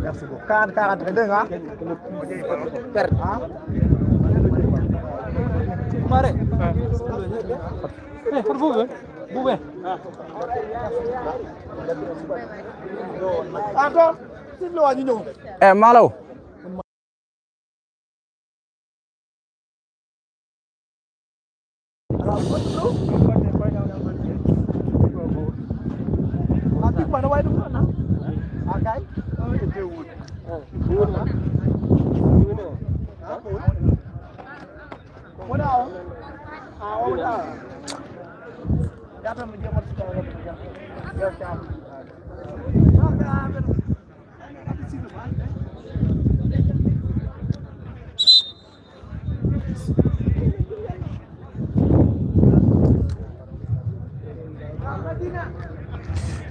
Merci beaucoup. 40 hein? Hein? Mare. Attends, c'est le wagnon. Malo.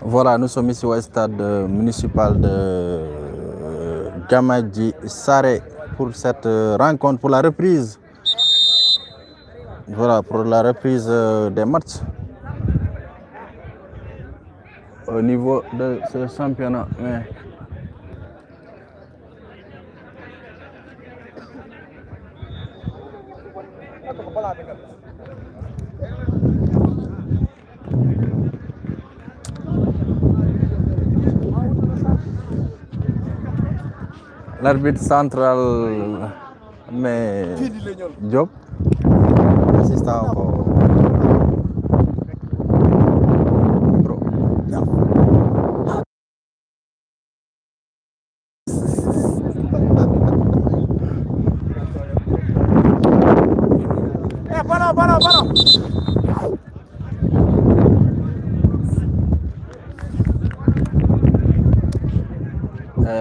Voilà, nous sommes ici au stade municipal de Gamadji Saré pour cette rencontre, pour la reprise. Voilà, pour la reprise des matchs au niveau de ce championnat. L'arbitre central, mais Diop, assistant pro.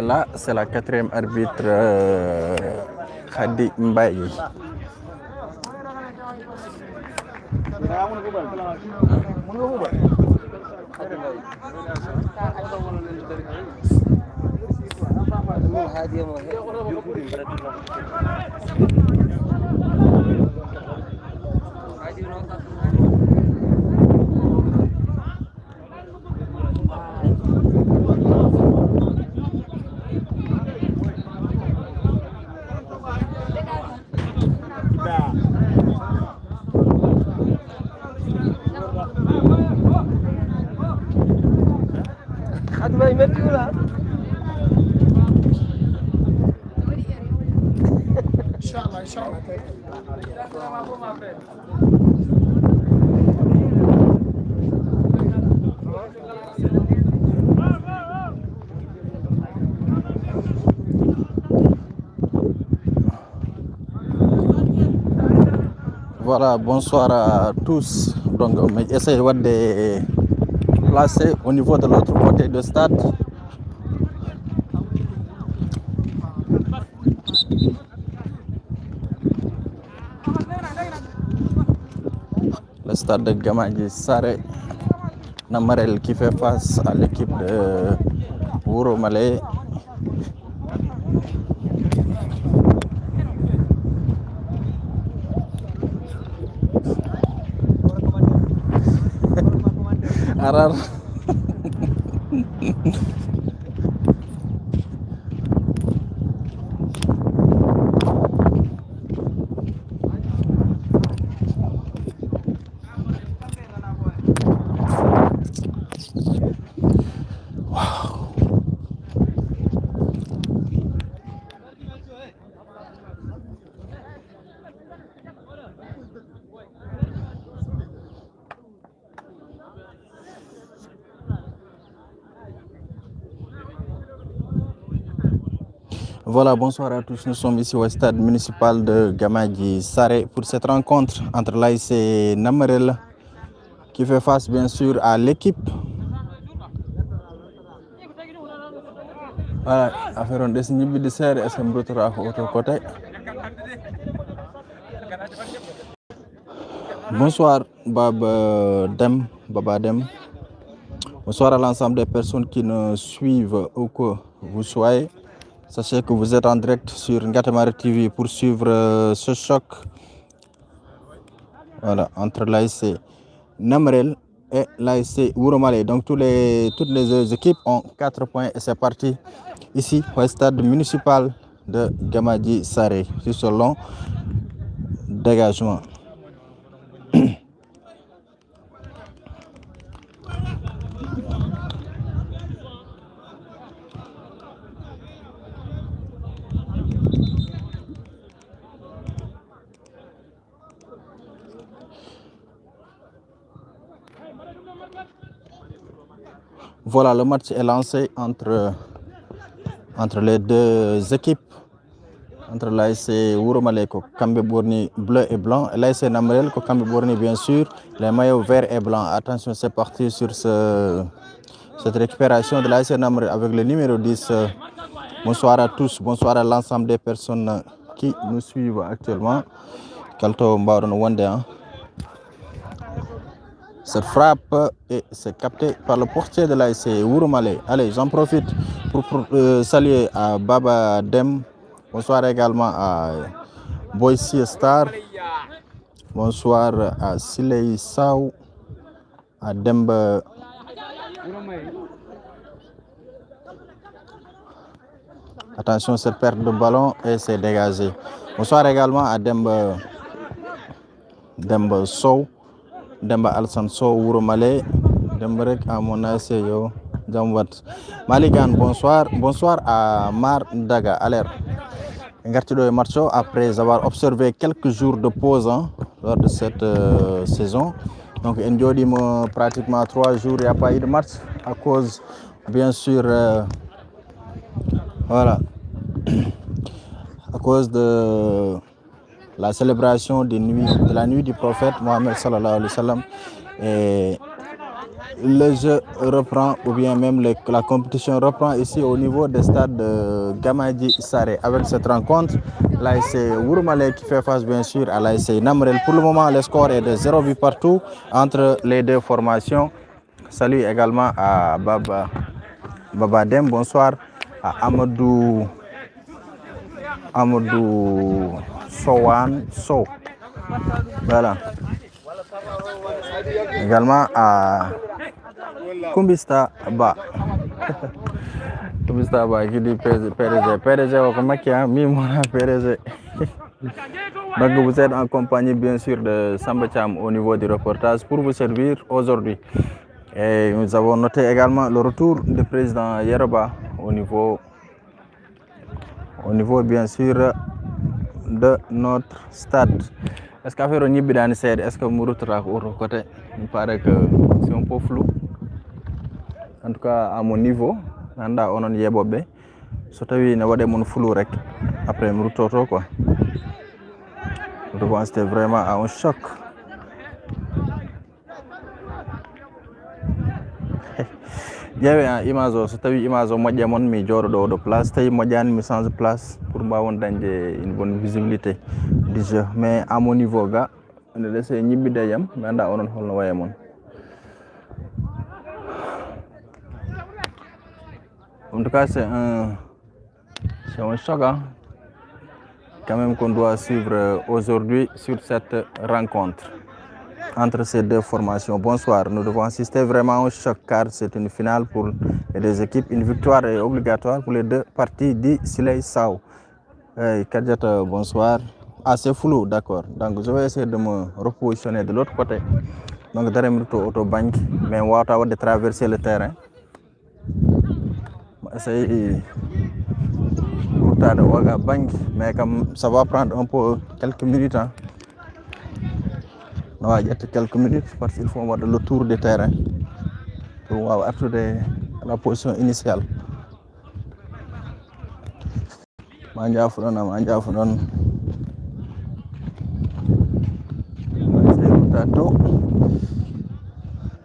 Là, c'est la 4e arbitre Khady Mbaye. Voilà, bonsoir à tous. Donc, on essaie de placer au niveau de l'autre côté du stade. Le stade de Gamadji Saré Namarel qui fait face à l'équipe de Wuro Malé. Arar. Voilà, bonsoir à tous. Nous sommes ici au stade municipal de Gamadji Saré pour cette rencontre entre l'ASC Namarel qui fait face bien sûr à l'équipe. Voilà, affaire on dessine de serre et c'est autre côté. Bonsoir Baba Dem. Bonsoir à l'ensemble des personnes qui nous suivent où que vous soyez. Sachez que vous êtes en direct sur Ngatamari TV pour suivre ce choc, voilà, entre l'ASC Namarel et l'ASC Wouromalé. Donc toutes les équipes ont 4 points et c'est parti ici au stade municipal de Gamadji Saré sur ce long dégagement. Voilà, le match est lancé entre les deux équipes, entre l'ASC Wouromalé ko Kambe Bourni bleu et blanc et l'ASC Namrel ko Kambe Bourni bien sûr les maillots vert et blanc. Attention, c'est parti sur cette récupération de l'ASC Namrel avec le numéro 10. Bonsoir à tous, bonsoir à l'ensemble des personnes qui nous suivent actuellement. Kalto Mbaron Wande. Cette frappe et c'est capté par le portier de l'ASC Wouromalé. Allez, j'en profite pour saluer à Baba Dem. Bonsoir également à Boissy Star. Bonsoir à Silei Sao, à Demba. Attention, cette perte de ballon et c'est dégagé. Bonsoir également à Demba Sow. Demba Alsan Sow Wouromalé. Demba rek à mon ASC yo Jamwat. Maligan, bonsoir. Bonsoir à Mar Daga. Alerte. Ngartido Marcho, après avoir observé quelques jours de pause lors de cette saison. Donc, Ndiodi, pratiquement 3 jours, il n'y a pas eu de match à cause, bien sûr, voilà, à cause de la célébration de la nuit du prophète Mohammed sallallahu alayhi wa sallam. Et le jeu reprend, ou bien même la compétition reprend ici au niveau des stades de Gamadji Saré avec cette rencontre. L'ASC Wouromalé qui fait face bien sûr à l'ASC Namrel. Pour le moment, le score est de 0 but partout entre les deux formations. Salut également à Baba Dem, bonsoir à Amadou Sowan So. Voilà. Également à Kumbista Ba. Kumbista Ba qui dit PDG au Kamakia, Mimona PDG. Donc vous êtes en compagnie bien sûr de Samba Cham au niveau du reportage pour vous servir aujourd'hui. Et nous avons noté également le retour du président Yeroba au niveau bien sûr de notre stade. Est-ce qu'à faire un Nibidani Sed, est-ce que nous retrouvons au côté? Il paraît que c'est un peu flou. En tout cas, à mon niveau, on a yebobe. Surtout, il y a mon flou rek. Après, nous retrouvons quoi. C'était vraiment un choc. Il y avait une image, c'était une image où moi j'ai mis de place, c'était une change de place pour avoir une bonne visibilité du jeu. Mais à mon niveau, gars, on a laissé une bidayam, mais on a un en tout cas, c'est un choc quand même qu'on doit suivre aujourd'hui sur cette rencontre entre ces deux formations. Bonsoir, nous devons assister vraiment au choc car c'est une finale pour les deux équipes. Une victoire est obligatoire pour les deux parties, dit Silei Sao. Kadjata, bonsoir. Ah, c'est flou, d'accord. Donc je vais essayer de me repositionner de l'autre côté. Donc derrière auto bank, mais on va de traverser le terrain. Essayer de Ouaga bank, mais comme ça va prendre un peu quelques minutes. On va y être quelques minutes parce qu'il faut avoir le tour du terrain pour accéder à la position initiale.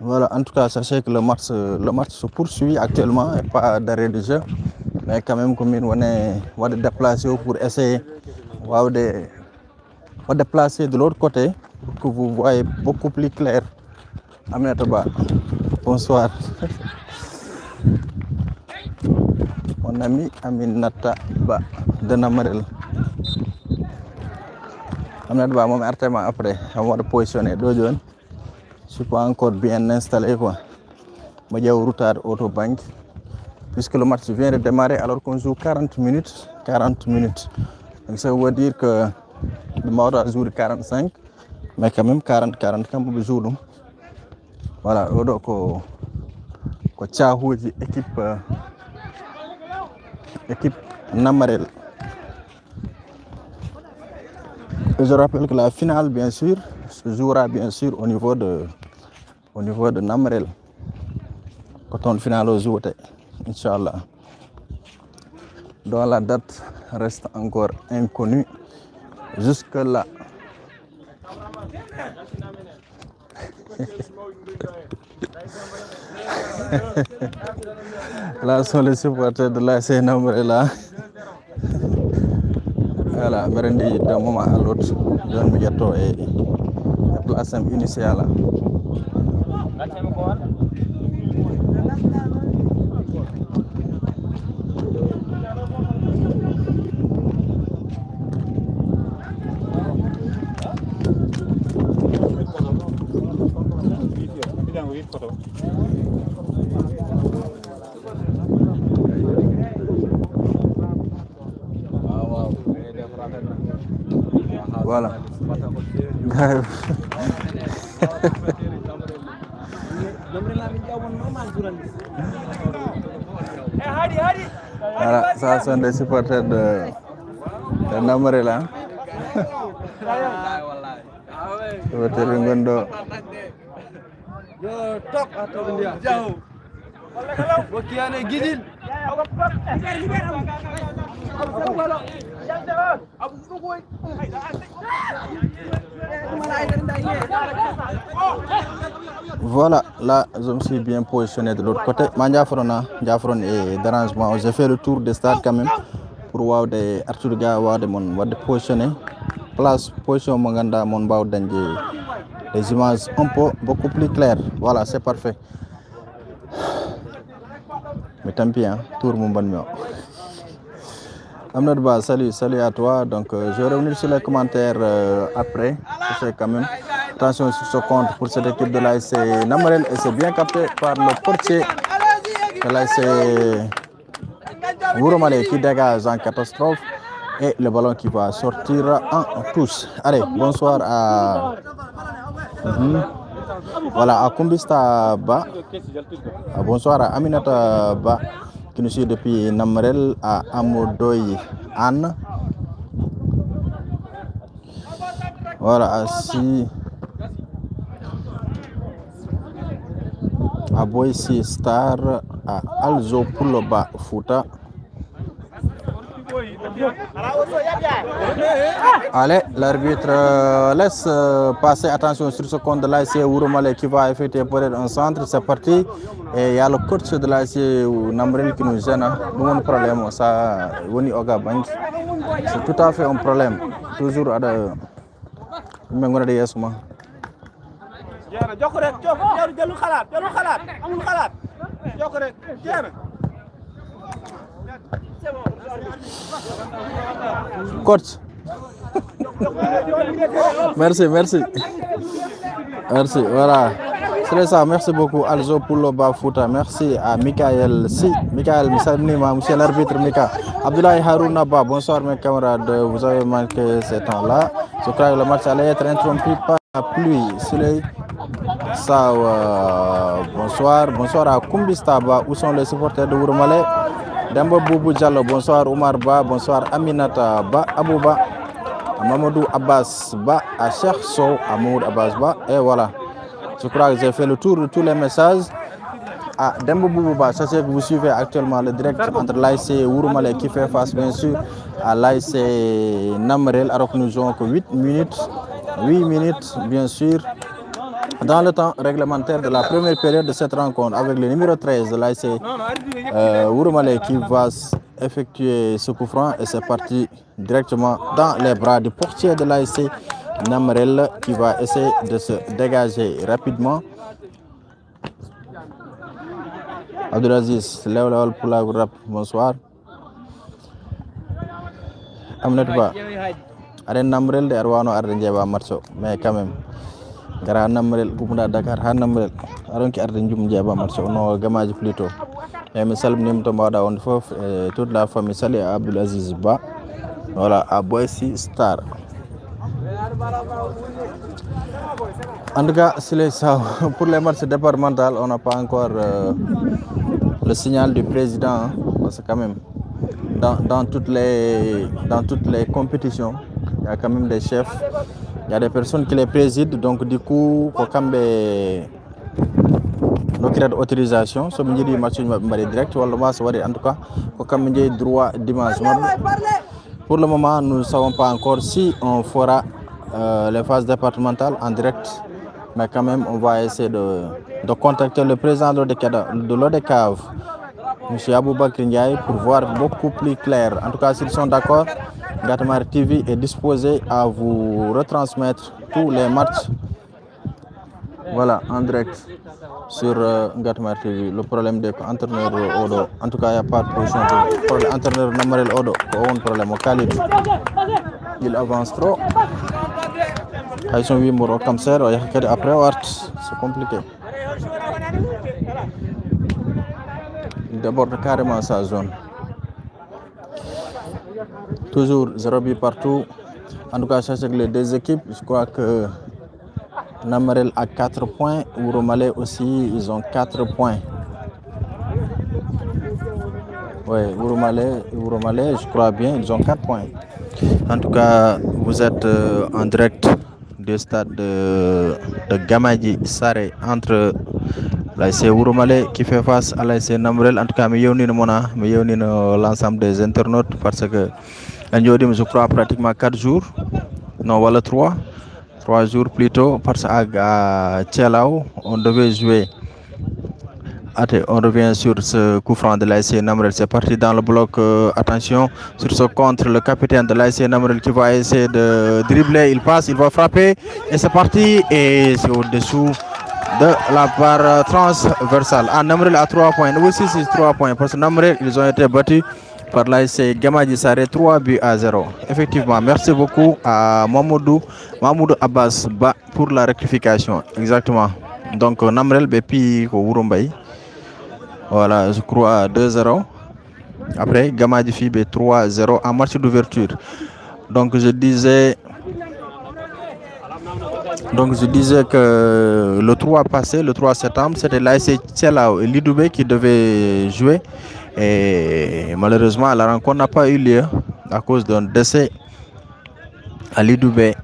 Voilà, en tout cas, sachez que le match se poursuit actuellement et pas d'arrêt de jeu. Mais quand même, comme on va déplacer pour essayer de déplacer de l'autre côté pour que vous voyez beaucoup plus clair. Aminata Ba, bonsoir. Mon ami Aminata Ba de Namarel. Aminata Ba, mon artèlement après, on va positionner. Je suis pas encore bien installé quoi. Je vais retard auto bank puisque le match vient de démarrer alors qu'on joue 40 minutes. 40 minutes. Donc ça veut dire que le Maodo a joué 45, mais quand même 40 quand vous jouez. Voilà, donc ko Tchahouji équipe Namarel. Et je rappelle que la finale bien sûr se jouera bien sûr au niveau de Namarel. Quand on finale au jour, Inch'Allah. Dont la date reste encore inconnue jusque là. Là sont les supporters de l'ASC Namarel. Voilà, Merendi d'un moment à l'autre, d'un médiato et place initiale. Voilà. Voilà, ça sont des supporters de Namarel. Voilà, là je me suis bien positionné de l'autre côté. Diafron et dérangement. J'ai fait le tour des stades quand même pour voir des Arthur Ga voir de positionner. Place position Manganda mon bau des images un peu beaucoup plus claires. Voilà, c'est parfait. Mais tant pis, hein, tour mon bon mieux. Amnad Ba, salut à toi. Donc je vais revenir sur les commentaires après. C'est quand même attention sur ce compte pour cette équipe de l'ASC Namarel et c'est bien capté par le portier de l'ASC Wouromalé qui dégage en catastrophe et le ballon qui va sortir en touche. Allez, bonsoir à voilà à Kumbista Ba. Bonsoir à Aminata Ba qui nous suit depuis Namarel, à Amodoy Anne. Voilà, à Boissy Star, à Alzo Pouloba Fouta. Allez, l'arbitre laisse passer, attention sur ce compte de l'ASC Wouromalé qui va effectuer peut-être un centre, c'est parti. Et il y a le coach de l'ASC Namarel qui nous gêne. Nous avons un problème, ça, c'est tout à fait un problème. Toujours à de coach. Merci. Voilà. C'est ça, merci beaucoup Alzo Pouloba Fouta. Merci à Michael monsieur l'arbitre Mika. Abdoulaye Harouna Ba, bonsoir mes camarades, vous avez manqué ce temps-là. Je crois que le match allait être interrompu par la pluie. Bonsoir à Kumbista Ba, où sont les supporters de Wouromalé. Dembo Boubou Diallo, bonsoir Omar Ba, bonsoir Aminata Ba, Abouba, Mamadou Abbas Ba, à Cheikh Sow, à Mamadou Abbas Ba, et voilà. Je crois que j'ai fait le tour de tous les messages. À Dembo Boubou Ba, sachez que vous suivez actuellement le direct entre l'ASC Wouromalé qui fait face bien sûr à l'ASC Namarel, alors que nous jouons que 8 minutes bien sûr. Dans le temps réglementaire de la première période de cette rencontre avec le numéro 13 de l'ASC Wouromalé qui va effectuer ce coup franc et c'est parti directement dans les bras du portier de l'ASC Namarel qui va essayer de se dégager rapidement. Abdelaziz, Léolol Poula Rap, bonsoir. Amnet Ba, Aren Namarel de Arwano Ardenjeba Marceau, mais quand même. gara namrel gumda Dakar ha namrel aronki arde njum jaba match no gamaji plutôt et mi salminima to mbawɗa wonde fof et toute la famille sali à Abdoul Aziz Ba voilà à Boissy Star. En tout cas, pour les matchs départementaux, on n'a pas encore le signal du président, hein, parce que quand même, dans toutes les compétitions, il y a quand même des chefs, il y a des personnes qui les président, donc du coup, il faut donc il y a d'autorisation, so dit match direct, en tout cas, il faut droit dimanche. Pour le moment, nous ne savons pas encore si on fera les phases départementales en direct, mais quand même, on va essayer de contacter le président de l'ODCAV, M. Aboubakr Ndiaye, pour voir beaucoup plus clair. En tout cas, s'ils sont d'accord, Ngatamari TV est disposé à vous retransmettre tous les matchs. Voilà, en direct sur Ngatamari TV. Le problème des entraîneurs Odo. En tout cas, il n'y a pas de position. Pour l'entraîneur Namarel Odo, il y a un problème au Khalid. Il avance trop. Ils sont 8 mots comme ça, après, c'est compliqué. Il déborde carrément sa zone. Toujours 0 but partout. En tout cas, sachez que les deux équipes, je crois que Namarel a 4 points. Ouromalé aussi, ils ont 4 points. Oui, Ouromalé, je crois bien, ils ont 4 points. En tout cas, vous êtes en direct du stade de Gamadji Saré entre l'ASC Ouromalé qui fait face à l'ASC Namarel. En tout cas, je suis l'ensemble des internautes parce que je crois pratiquement 4 jours, non voilà 3 jours plus tôt, parce qu'à Tchelao, on devait jouer. On revient sur ce coup franc de l'ASC Namarel. C'est parti dans le bloc. Attention sur ce contre, le capitaine de l'ASC Namarel qui va essayer de dribbler. Il passe, il va frapper. Et c'est parti. Et c'est au-dessous de la barre transversale. Namarel a 3 points. Nous aussi, c'est 3 points. Parce que Namarel, ils ont été battus par l'ASC Gamadji Saré 3 buts à 0. Effectivement, merci beaucoup à Mamoudou Abbas Ba pour la rectification. Exactement. Donc, Namarel, Bepi, Ouroumbaye. Voilà, je crois 2-0. Après, Gamadji Fibe 3-0 en match d'ouverture. Donc je disais que le 3 passé, le 3 septembre, c'était l'ASC Tchelao et Lidoubé qui devaient jouer. Et malheureusement, la rencontre n'a pas eu lieu à cause d'un décès à Lidoubé.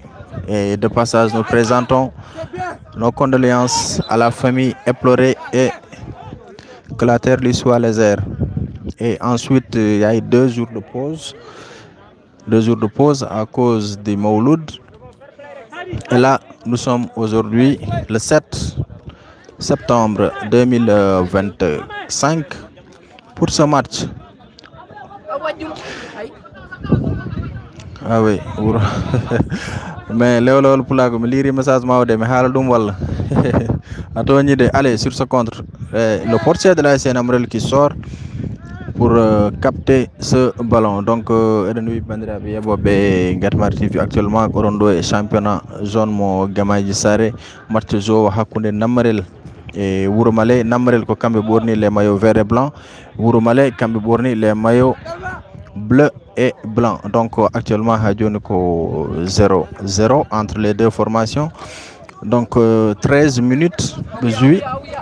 Et de passage, nous présentons nos condoléances à la famille éplorée et que la terre lui soit légère. Et ensuite, il y a eu 2 jours de pause. 2 jours de pause à cause des Mouloud. Et là, nous sommes aujourd'hui le 7 septembre 2025 pour ce match. Ah oui, mais Léolol Poulago, me lire message Maudé, mais Haladum Wall. Allez, sur ce contre, le portier de la SN Namarel qui sort pour capter ce ballon. Donc, Edenui Bandirabi Yabobe Ngatamari TV actuellement, Orondo est championnat zone mo Gamadji Saré, match zo Hakounde Namarel et Ouromalé. Namarel ko kambe borni les maillots vert et blanc, Ouromalé kambe borni les maillots bleu et blanc. Donc actuellement Hadjoniko 0-0 entre les deux formations. Donc 13 minutes de jeu,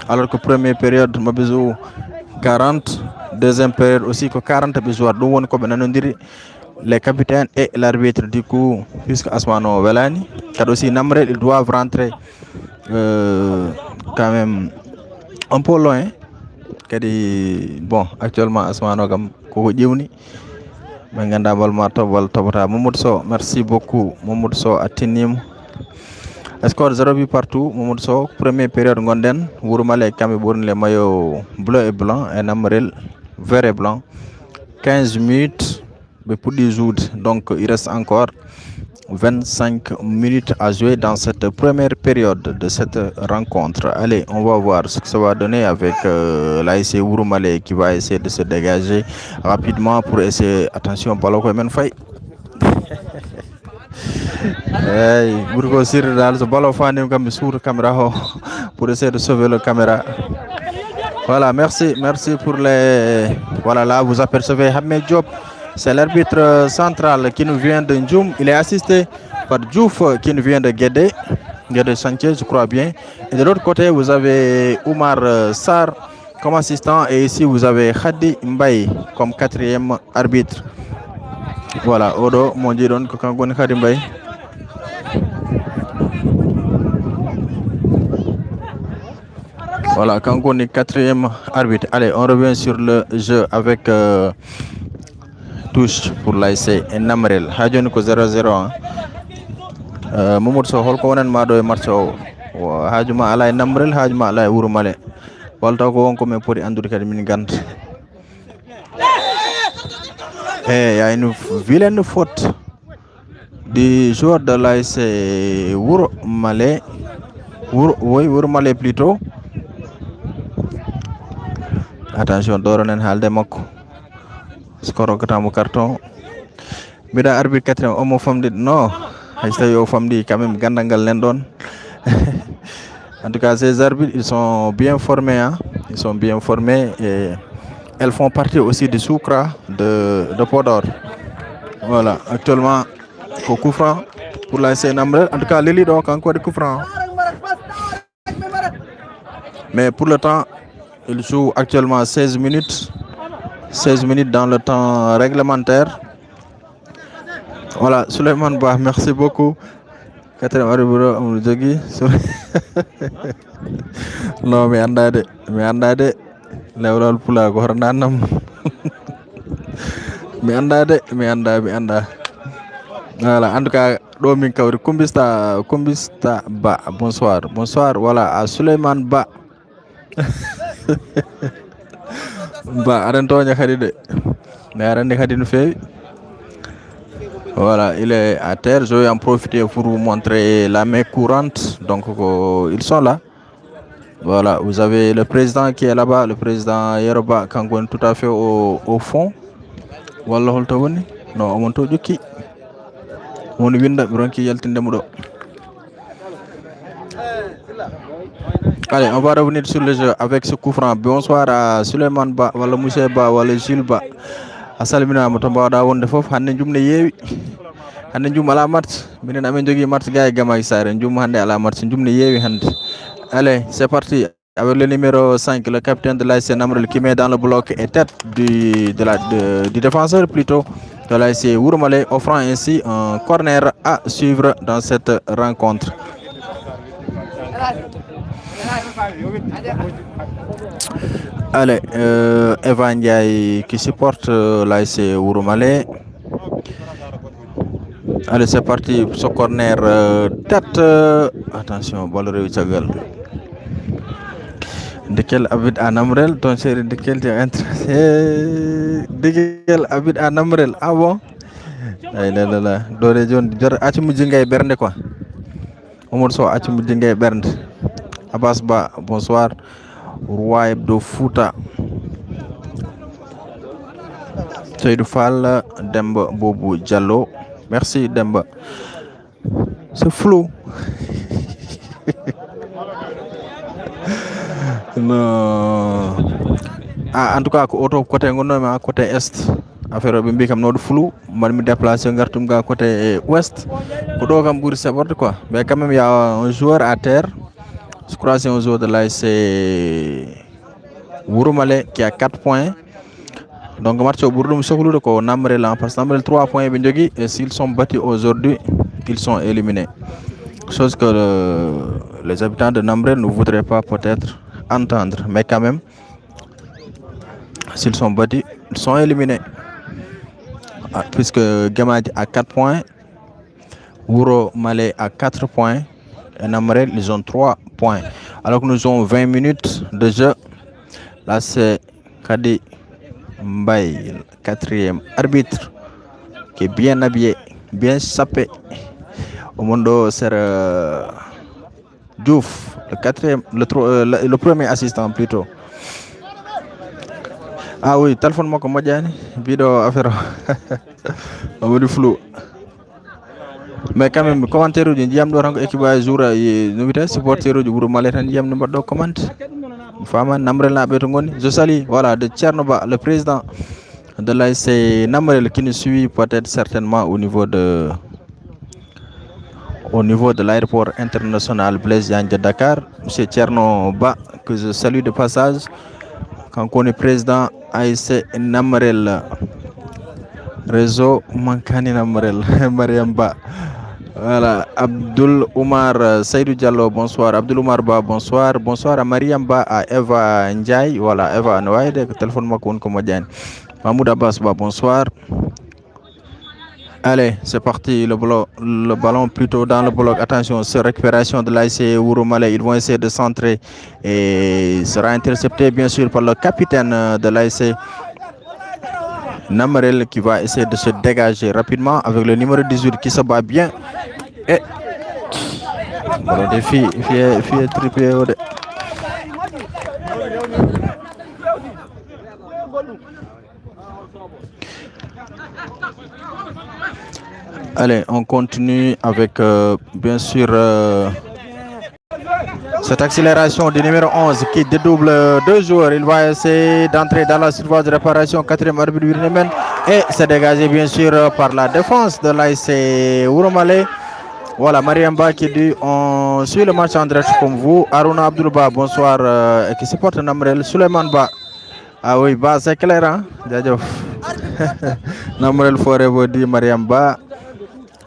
alors que première période Mabizou 40, deuxième période aussi que 40 besoin. Donc on les capitaines et l'arbitre du coup, puisque Asmano Velani, car aussi Namarel, ils doivent rentrer quand même un peu loin. Bon, actuellement Asmano Gam Koko Diouni. Merci beaucoup Mamoud Sow à Tinim. Score 0 but partout. Mamoud Sow, première période Ngonden, Ouromalé Kambe Bourne les maillots bleu et blanc et Namarel vert et blanc. 15 minutes pour 10 jours. Donc il reste encore 25 minutes à jouer dans cette première période de cette rencontre. Allez, on va voir ce que ça va donner avec l'ASC Ouromalé qui va essayer de se dégager rapidement pour essayer. Attention, ballon quand même fait. Hey, Burgo Sir dans le ballon fan comme sur la caméra pour essayer de sauver la caméra. Voilà, merci pour les. Voilà, là vous apercevez Ahmed Diop, c'est l'arbitre central qui nous vient de Ndjoum. Il est assisté par Diouf qui nous vient de Guédé Sanchez, je crois bien. Et de l'autre côté, vous avez Oumar Sarr comme assistant et ici vous avez Khadi Mbaye comme quatrième arbitre. Voilà, Odo, mon Dieu, donc Kangon Khadi Mbaye. Voilà, Kangon est quatrième arbitre. Allez, on revient sur le jeu avec touche pour l'ASC Namrel. Hadjon ko 0-0. Mamoud So holko wonan ma do e match o. Hajuma ala e Namrel, hajuma ala e Wuro Male. Walta ko wonko men poti andude kadi min ganta. Il y a une vilaine faute du joueur de l'ASC Wuro Male. Wuro Male plutôt. Attention, Doronen halde makko. Score katamu carton. Bida arbitre quatrième omo famdi non. Haysta yo famdi quand même gandangal len don. En tout cas, ces arbitres, ils sont bien formés, hein. Ils sont bien formés et elles font partie aussi du Soukra de Podor. Voilà, actuellement, au coup franc pour l'ASC Namrel. En tout cas, Lili donc encore des coups francs. Mais pour le temps, il joue actuellement 16 minutes. 16 minutes dans le temps réglementaire. Voilà, Suleiman Ba, merci beaucoup. Quatrième arbitre, on le dit. Non, mais andade. Lewral pula ko hornanam. Mi anda. Voilà, en tout cas, Domin Kawri Kumbista Ba, bonsoir. Bonsoir, voilà, à Suleiman Ba. Ba, arantonya khadide. Mais arande khadine fait. Voilà, il est à terre. Je vais en profiter pour vous montrer la main courante. Donc, ils sont là. Voilà, vous avez le président qui est là-bas, le président Yeroba Kangon tout à fait au fond. Wallah holtawoni non on to jokki on winda bronki yaltinde mudo. Allez, on va revenir sur le jeu avec ce coup franc. Bonsoir à Suleiman Ba wala Moussa Ba wala Jules Ba. Asalmina mo to mbawda wonde fof hande jumne yewi. Hande jum ala match minen amen jogi match gaay Gamay Sare jum hande ala match jumne yewi hande. Allez, c'est parti avec le numéro 5, le capitaine de l'ASC Namrel qui met dans le bloc et tête du défenseur plutôt de l'ASC Wuro Male, offrant ainsi un corner à suivre dans cette rencontre. Allez, Evan Ndiaye qui supporte l'ASC Wuro Male. Allez, c'est parti, ce corner tête. Attention, balle réussie. Dekel Abid à Namrel, ton chéri Dekel tu es intéressé. Dekel Abid à Namrel, ah bon? Là. Dore John, Jor Achimu Djingay Bernde quoi. Omar So Achimu Djingay Bernde. Abbas Ba, bonsoir. Roi Hebdo Fouta. Seydou Fall, Demba Bobo Diallo. Merci Demba. C'est flou. Non. Ah, en tout cas, auto côté ngono côté est. Affaire bi mbikam no flou, man mi déplacer ngartum ga côté ouest. Ko do kam bouri saborde quoi. Mais quand même il y a un joueur à terre. Je crois que c'est un joueur de l'ASC Wuro Male qui a 4 points. Donc match au Bourdou Sokulu ko Namrel parce que Namrel 3 points bi jogi et s'ils sont battus aujourd'hui, ils sont éliminés. Chose que les habitants de Namrel ne voudraient pas peut-être entendre, mais quand même s'ils sont battus, ils sont éliminés. Puisque Gamad a 4 points, Wuro Male a 4 points et Namrel ils ont 3 points. Alors que nous avons 20 minutes de jeu. Là c'est Khadi Mbaye, quatrième arbitre, qui est bien habillé, bien sapé. Au monde c'est Diouf, le quatrième, le premier assistant plutôt. Ah oui, téléphone moi comme Madiane, vidéo affaire, on va du flou. mais quand même commentaire uji ndiyam ɗo tan ko équipe a jour no wiyete supporter uji Wuro Male tan ndiyam no mbaɗɗo comment fama Namrel naɓe to goni. Je salue voilà de Thierno Ba, le président de l'ASC Namrel, qui nous suit peut-être certainement au niveau de l'aéroport international Blaise Diagne de Dakar. Monsieur Thierno Ba, que je salue de passage, quand on est président ASC Namrel, réseau Mankani Namrel, Mariam Ba. Voilà, Abdul Oumar Seydou Diallo, bonsoir. Abdul Oumar Ba, bonsoir. Bonsoir à Mariam Ba, à Eva Ndiaye, voilà, Eva Noaide, téléphone Makoun Komodiane. Mahmoud Abbas Ba, bonsoir. Allez, c'est parti, le ballon plutôt dans le bloc. Attention, sur récupération de l'ASC Wuro Male, ils vont essayer de centrer et sera intercepté bien sûr par le capitaine de l'ASC Namrel, qui va essayer de se dégager rapidement avec le numéro 18 qui se bat bien. Et ballon des filles triplé. Allez, on continue avec bien sûr cette accélération du numéro 11 qui dédouble 2 joueurs. Il va essayer d'entrer dans la surface de réparation, 4e arbitre Birnemen, et se dégager bien sûr par la défense de l'ASC Wuro Male. Voilà, Mariamba qui dit on suit le match en direct comme vous. Aruna Abdulba, bonsoir, et qui supporte Namrel. Suleiman Ba, ah oui, Ba, c'est clair, hein? Namrel Forever dit Mariamba.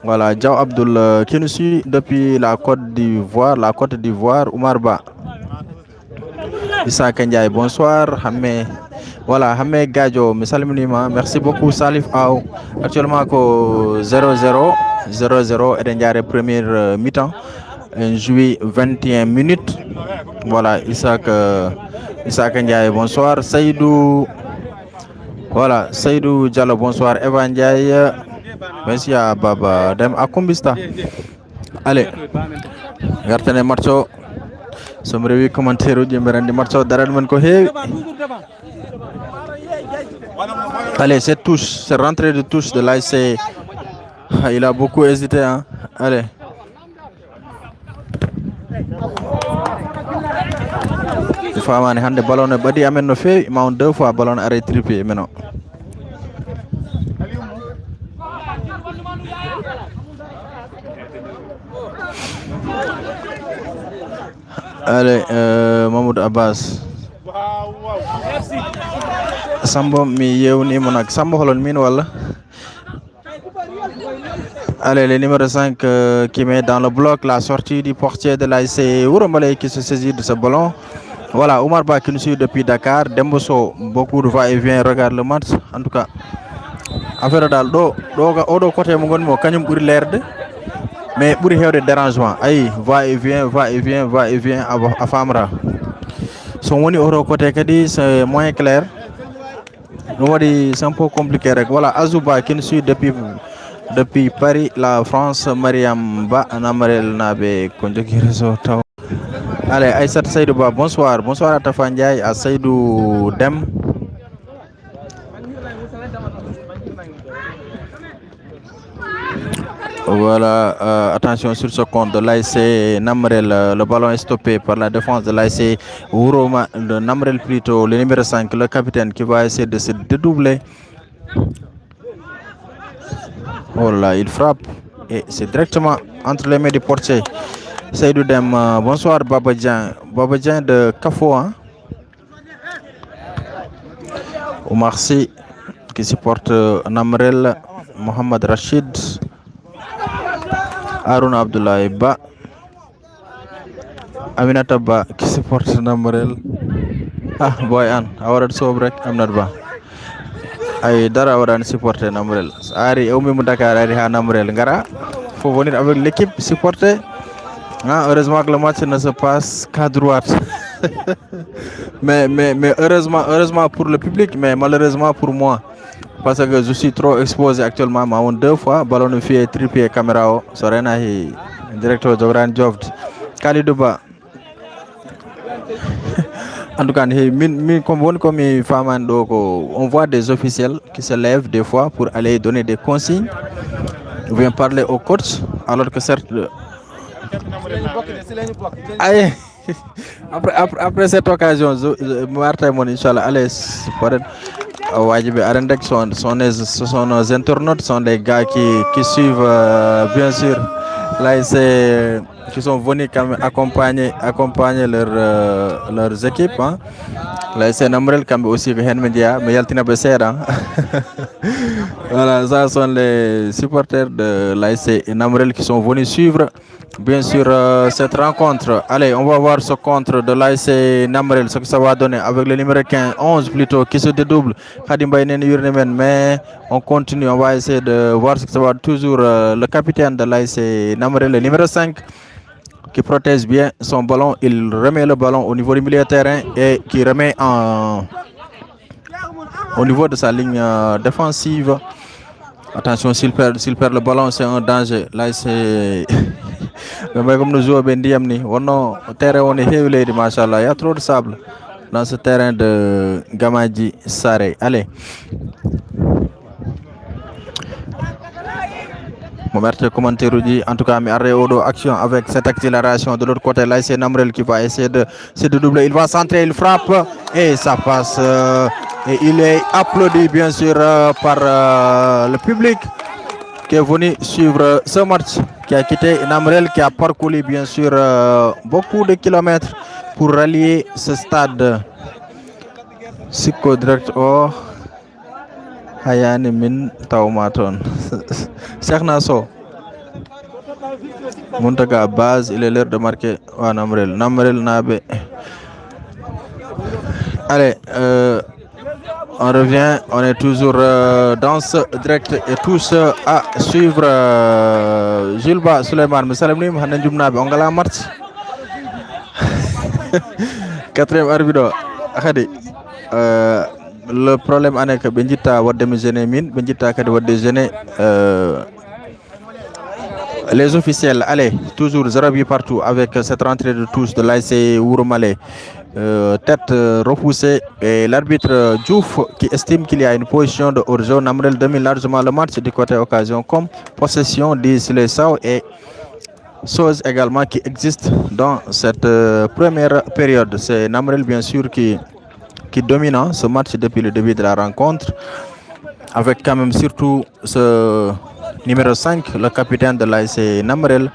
Voilà, Diao Abdul qui nous suit depuis la Côte d'Ivoire, Oumar Ba. Issa Kandiaye, bonsoir. Hamé Gadjo, merci beaucoup. Salif Aou, actuellement 0-0 et dernière première mi-temps. Un joué 21 minutes. Voilà, Issa Kandiaye, bonsoir. Saïdou Diallo, bonsoir. Eva Ndiaye. Merci à Baba Dem Akumbista. Allez, regardez Marcho. Sommes réunis commentaire au Djemberandi Marcho Daradman Kohe. Allez, cette rentrée de touche de l'ASC. Il a beaucoup hésité, hein. Allez. Il faut avoir un ballon de body amen no fait, il m'a 2 fois ballon arrêt trippé maintenant. Allez, Mahmoud Abbas. Sambo mi yewni monak Sambo holon min wala. Allez, le numéro 5 qui met dans le bloc la sortie du portier de l'ASC Wuro Male qui se saisit de ce ballon. Voilà, Oumar Ba qui nous suit depuis Dakar. Demboso, beaucoup de va-et-vient, regarde le match. En tout cas, affaire dal do côté mo gonmo kanyum buri lerde. Mais pour y dérangement, aïe, va-et-vient à Famra. Son moni au côté Kadi, c'est moins clair. C'est un peu compliqué. Voilà, Azouba qui nous suit depuis Paris, la France, Mariam Ba, Namrel Nabe, Konjoki Réseau. Allez, Aïssat Saïdou Ba, bonsoir. Bonsoir à Tafandiaï, à Saïdou Dem. Voilà, attention sur ce compte de l'ASC Namrel, le ballon est stoppé par la défense de l'ASC Wuro Male, de Namrel plutôt, le numéro 5, le capitaine qui va essayer de se dédoubler. Oh là, il frappe et c'est directement entre les mains du portier. Seydou Dem, bonsoir Baba Dieng de Kafo, hein? Oumar Sy qui supporte Namrel, Mohamed Rachid, Aruna Abdoulaye Ba, Aminata Ba qui supporte Namrel. Ah, boy, Awarat Sobrek, Aminata Ba. Ay dara wadan supporter Namrel. Ari Oumi Dakar ari ha Namrel ngara. Faut venir avec l'équipe supporter. Ah, heureusement que le match ne se passe qu'à droite. mais heureusement pour le public, mais malheureusement pour moi. Parce que je suis trop exposé actuellement. Ma 2 fois, ballon de fille tripier caméra. Sorena hi directeur Jogran Job. Khalidou Ba. En tout cas, on voit des officiels qui se lèvent des fois pour aller donner des consignes. Ou bien parler au coach. alors que certes ay après cette occasion Martin mon inchallah allez peut-être wajibi arendek ce sont nos internautes, sont des gars qui suivent bien sûr là c'est qui sont venus quand même accompagner leurs équipes hein. Là c'est Namrel Kambe aussi que hen media mais yaltina be séda voilà, ça sont les supporters de l'ASC Namrel qui sont venus suivre bien sûr cette rencontre. Allez, on va voir ce contre de l'ASC Namrel, ce que ça va donner avec le numéro 11 plutôt qui se dédouble. Mais on continue, on va essayer de voir ce que ça va toujours le capitaine de l'ASC Namrel, le numéro 5 qui protège bien son ballon. Il remet le ballon au niveau du milieu de terrain et qui remet au niveau de sa ligne défensive. Attention, s'il perd le ballon, c'est un danger. Là, c'est comme nous jouons Bendiamni. On terrain on est heavy, machallah. Il y a trop de sable dans ce terrain de Gamadji Saré. Allez. Momerté commentaire dit en tout cas mais Areodo action avec cette accélération de l'autre côté là c'est Namrel qui va essayer de doubler, il va centrer, il frappe et ça passe et il est applaudi bien sûr par le public qui est venu suivre ce match, qui a quitté Namrel, qui a parcouru bien sûr beaucoup de kilomètres pour rallier ce stade. Siko direct o hayani min tawmaton Cheikhna Sow Muntaga base, il est l'heure de marquer à Namrel Nabe. Allez, on revient, on est toujours dans ce direct et tous à suivre Gilba Suleiman Salamnim Hanan Nabe on gala match. Quatrième arbitre Khadi le problème est que Benjita wadde mi gêné min Benjita kadi wadde gêné les officiels. Allez, toujours 0 partout avec cette rentrée de touche de l'ASC Ouroumale. Tête repoussée et l'arbitre Diouf qui estime qu'il y a une position de hors-jeu. Namrel domine largement le match du côté occasion comme possession dit Silesao et chose également qui existe dans cette première période. C'est Namrel bien sûr qui domine ce match depuis le début de la rencontre, avec quand même surtout ce numéro 5, le capitaine de l'ASC Namrel,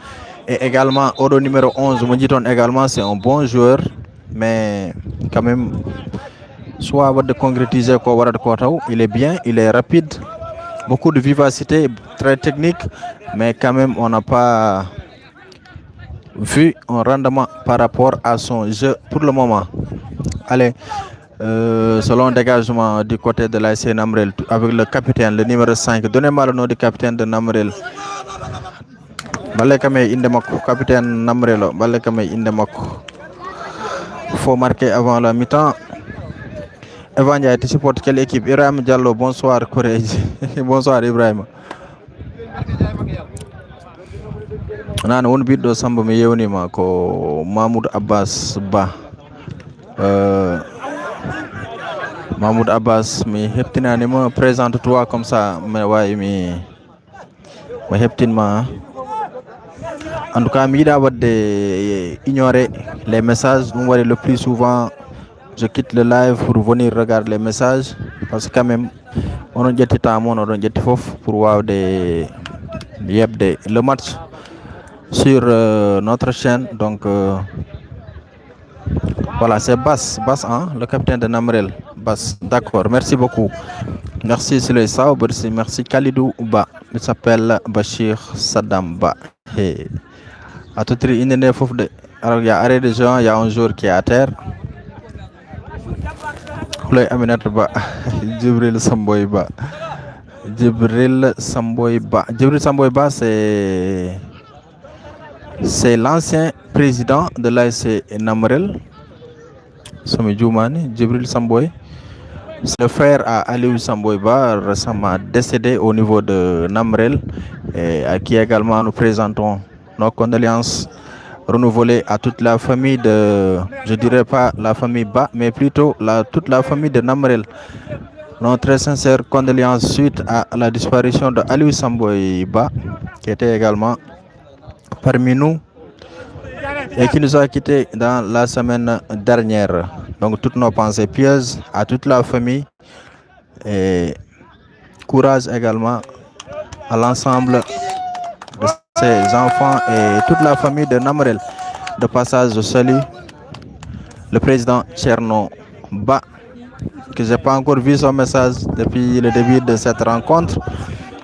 et également Odo numéro 11, Mounditon également, c'est un bon joueur, mais quand même, soit de concrétiser quoi, il est bien, il est rapide, beaucoup de vivacité, très technique, mais quand même, on n'a pas vu un rendement par rapport à son jeu pour le moment. Allez. Selon dégagement du côté de l'ASC Namrel avec le capitaine, le numéro 5. Donnez-moi le nom du capitaine de Namrel. Balekame Indemako, capitaine Namrel. Balekame Indemako. Faut marquer avant la mi-temps. Evania, tu supportes quelle équipe? Ibrahim Diallo, bonsoir Courage. Bonsoir Ibrahim. Nan won biddo Samba mi yewnima ko Mahmoud Abbas Ba. Mahmoud Abbas, mi heptinanima, présente-toi comme ça, mais ouais, mi heptinma. En tout cas, mi ignorer les messages. Le plus souvent, je quitte le live pour venir regarder les messages parce que quand même, on a jeté tamon, on a jeté fof pour voir le match sur notre chaîne. Donc voilà, c'est Bass, hein, le capitaine de Namrel. Bass, d'accord, merci beaucoup. Merci Silesa, merci Khalidou Ba. Il s'appelle Bachir Saddam Ba. Hey. À tout prix, alors il y a arrêt de jeu, il y a un joueur qui est à terre. Djibril Samboy Ba. Djibril Samboy Ba, c'est l'ancien président de l'ASC Namrel. Somi Djoumani, Djibril Samboy. C'est le frère à Aliou Samboy Ba, récemment décédé au niveau de Namrel, et à qui également nous présentons nos condoléances renouvelées à toute la famille de, je dirais pas la famille Ba, mais plutôt toute la famille de Namrel. Nos très sincères condoléances suite à la disparition de Aliou Samboy Ba, qui était également parmi nous et qui nous a quittés dans la semaine dernière. Donc toutes nos pensées pieuses à toute la famille et courage également à l'ensemble de ses enfants et toute la famille de Namarel. De passage, je salue le président Tcherno Ba, que je n'ai pas encore vu son message depuis le début de cette rencontre.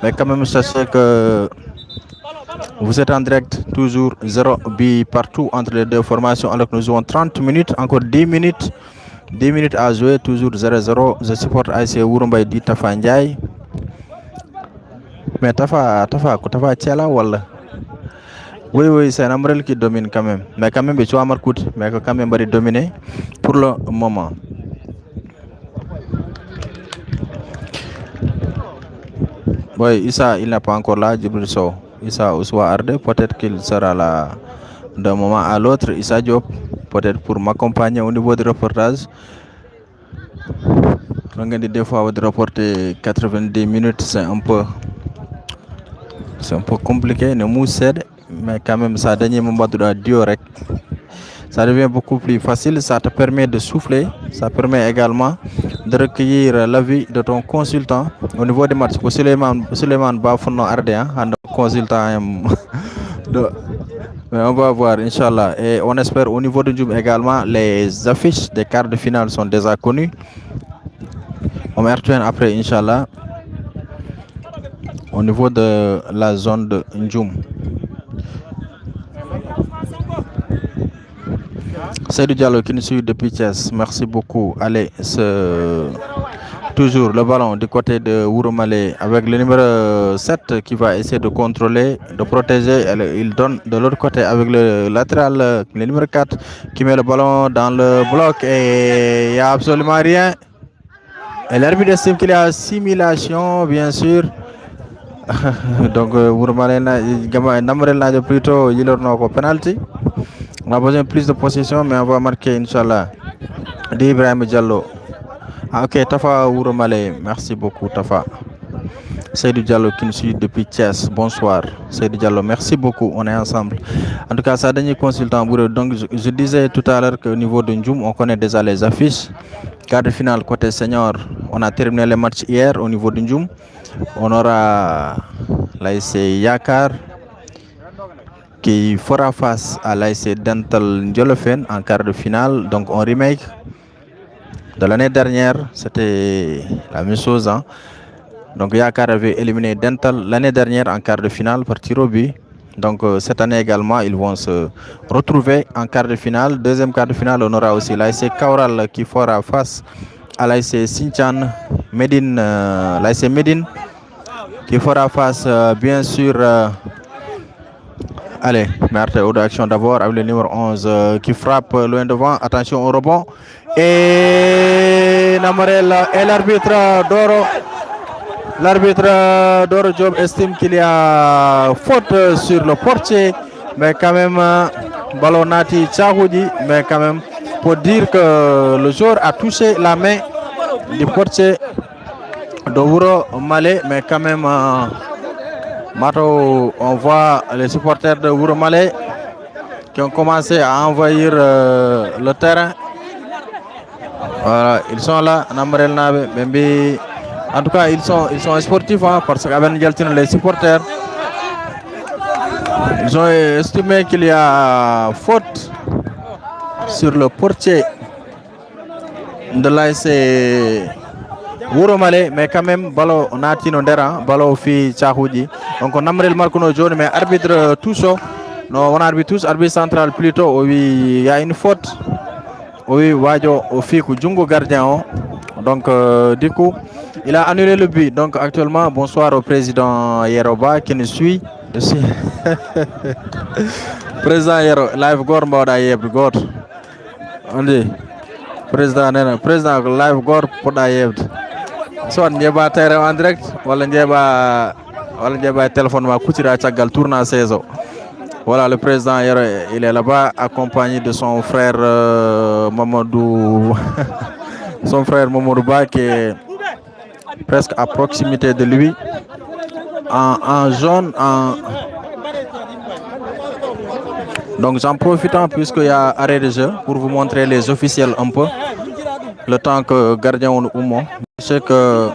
Mais quand même, sachez que vous êtes en direct, toujours 0 but partout entre les deux formations. Alors que nous jouons 30 minutes, encore 10 minutes. 10 minutes à jouer, toujours 0-0. Je supporte ASC Wouroumbaye di Tafa Ndiaye. Mais Tafa Tchela Walla. Oui, c'est Namarel qui domine quand même. Mais quand même, tu as marqué, mais quand même, il dominer pour le moment. Oui, Issa, il n'est pas encore là, Djibril Sow. Issa Ouswa Arde, peut-être qu'il sera là d'un moment à l'autre. Issa Diop, peut-être pour m'accompagner au niveau du reportage. Des fois, de reporter 90 minutes, c'est un peu compliqué, ne mou cède, mais quand même, ça dernier moment de la diorec. Ça devient beaucoup plus facile, ça te permet de souffler, ça permet également de recueillir l'avis de ton consultant au niveau des matchs. Pour Suleiman Bafono Ardéen, un consultant. Mais on va voir, Inch'Allah. Et on espère au niveau de Djoum également, les affiches des quarts de finale sont déjà connues. On va retourner après, Inch'Allah, au niveau de la zone de Ndjoum. Seydou Diallo qui nous suit depuis Thiès, merci beaucoup. Allez, toujours le ballon du côté de Wouroumale avec le numéro 7 qui va essayer de contrôler, de protéger. Il donne de l'autre côté avec le latéral, le numéro 4 qui met le ballon dans le bloc et il n'y a absolument rien. Et l'arbitre estime qu'il y a assimilation, bien sûr. Donc Wouroumale Namarel n'a plutôt il leur n'a penalty. On a besoin de plus de possession, mais on va marquer, Inch'Allah. D'Ibrahim Diallo. Ah, ok, Tafa Wouroumale, merci beaucoup, Tafa. Seydou Diallo qui nous suit depuis Thiès, bonsoir. Seydou Diallo, merci beaucoup, on est ensemble. En tout cas, ça dernier consultant. Donc, je disais tout à l'heure qu'au niveau de Ndjoum, on connaît déjà les affiches. Quart de finale côté senior, on a terminé les matchs hier au niveau de Ndjoum. On aura l'ASC Yakar qui fera face à l'ASC Dental Ndiolofen en quart de finale. Donc on remake de l'année dernière, c'était la même chose. Hein? Donc Yakar avait éliminé Dental l'année dernière en quart de finale par tir au but. Donc cette année également, ils vont se retrouver en quart de finale. Deuxième quart de finale, on aura aussi l'ASC Kaural qui fera face à l'ASC Sinchan Medine, l'ASC Medine qui fera face bien sûr... Allez, Merte au d'action d'abord avec le numéro 11 qui frappe loin devant. Attention au rebond. Et Namarel et l'arbitre Doro. L'arbitre Doro Job estime qu'il y a faute sur le portier. Mais quand même, Ballonati Tchahoudi. Mais quand même, pour dire que le joueur a touché la main du portier de Wouroumale. Mais quand même... Mato, on voit les supporters de Wouroumale qui ont commencé à envahir le terrain. Voilà, ils sont là, Namarel Nabe, Bembi. En tout cas, ils sont sportifs hein, parce qu'avec les supporters, ils ont estimé qu'il y a faute sur le portier de l'ASC Wouroumale, mais quand même, ballon Nati Nondera, ballon fi Tchahoudi. Donc on Namarel Marcono jaune, mais arbitre Tousso, non, on arbitre tous, arbitre central plutôt, oui, il y a une faute. Oui, Wadjo au Fiku Djungo gardien. Donc du coup, il a annulé le but. Donc actuellement, bonsoir au président Yeroba qui nous suit. Président Yero, live gor Mbauda Yeb gor. On dit, président live gor Poda Yeb. Soit njeba terrain en direct wala njeba téléphone ma Koutira Tchagal tourne à saison. Voilà, le président il est là-bas accompagné de son frère Mamadou son frère Mamadou Ba qui est presque à proximité de lui en jaune Donc j'en profite puisqu'il y a arrêt de jeu pour vous montrer les officiels un peu. Le temps que gardien on oumo. Je sais que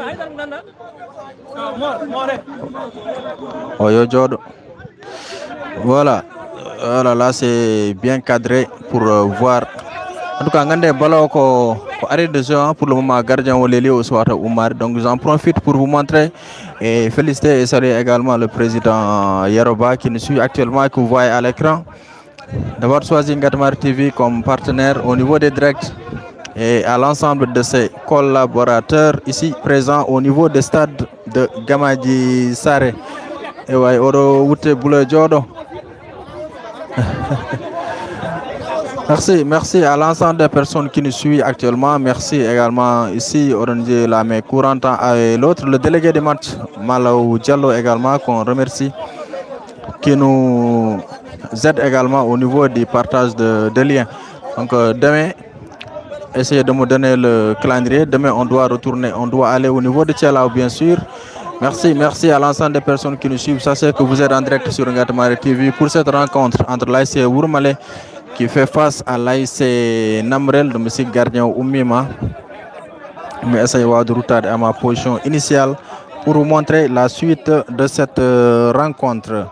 voilà. Voilà, là c'est bien cadré pour voir. En tout cas, ngande balo ko arrêt de jeu pour le moment gardien au Lélé au soir Oumar. Donc j'en profite pour vous montrer et féliciter et saluer également le président Yaroba qui nous suit actuellement et que vous voyez à l'écran. D'avoir choisi Ngatamar TV comme partenaire au niveau des directs et à l'ensemble de ses collaborateurs ici présents au niveau des stades de Gamadji Sare. Et ouais, Oro Wute Boule Djodo. Merci à l'ensemble des personnes qui nous suivent actuellement. Merci également ici, Orange, la main courante et l'autre, le délégué des matchs, Malaou Diallo également, qu'on remercie, qui nous aide également au niveau du partage de liens. Donc demain, essayez de me donner le calendrier. Demain, on doit retourner, on doit aller au niveau de Tchelao, bien sûr. Merci à l'ensemble des personnes qui nous suivent. Sachez que vous êtes en direct sur Ngatamar TV pour cette rencontre entre l'ASC Wurmale qui fait face à l'ASC Namrel, de M. Gardien Oumima. Mais essayez de retarder à ma position initiale pour vous montrer la suite de cette rencontre.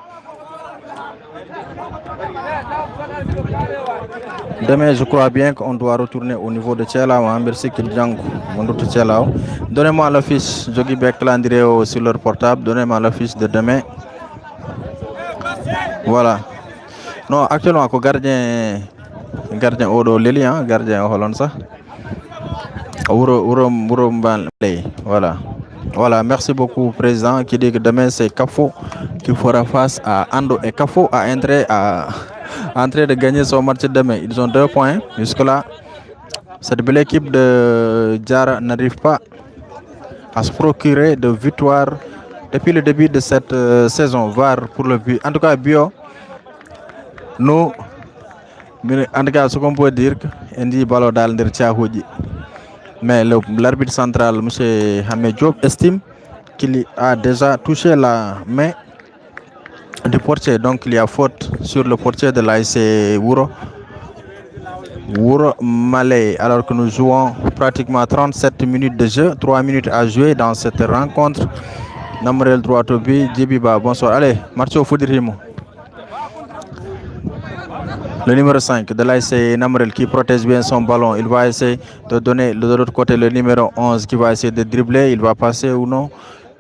Demain, je crois bien qu'on doit retourner au niveau de Tchelao. Merci Kiljango, mon route Tchelao. Donnez-moi la fiche Jogibek calendrier sur leur portable. Donnez-moi la fiche de demain. Voilà. Non, actuellement, le gardien Odo Lili, gardien Hollande ça. Voilà. Voilà, merci beaucoup, président, qui dit que demain c'est Kafo qui fera face à Ando. Et Kafo a en train de gagner son match demain. Ils ont 2 points. Jusque-là, cette belle équipe de Diarra n'arrive pas à se procurer de victoire depuis le début de cette saison. VAR pour le but. En tout cas, Bio, nous, en tout cas, ce qu'on peut dire, Ndi Balo Dal Ndertiahoudi. Mais l'arbitre central, M. Hamed Diop, estime qu'il a déjà touché la main du portier. Donc il y a faute sur le portier de l'ASC Wuro Malais. Alors que nous jouons pratiquement 37 minutes de jeu, 3 minutes à jouer dans cette rencontre. Namrel droit au but, Djibiba, bonsoir. Allez, Marcio Foudirimo. Le numéro 5 de l'ASC Namrel qui protège bien son ballon. Il va essayer de donner de l'autre côté le numéro 11 qui va essayer de dribbler. Il va passer ou non.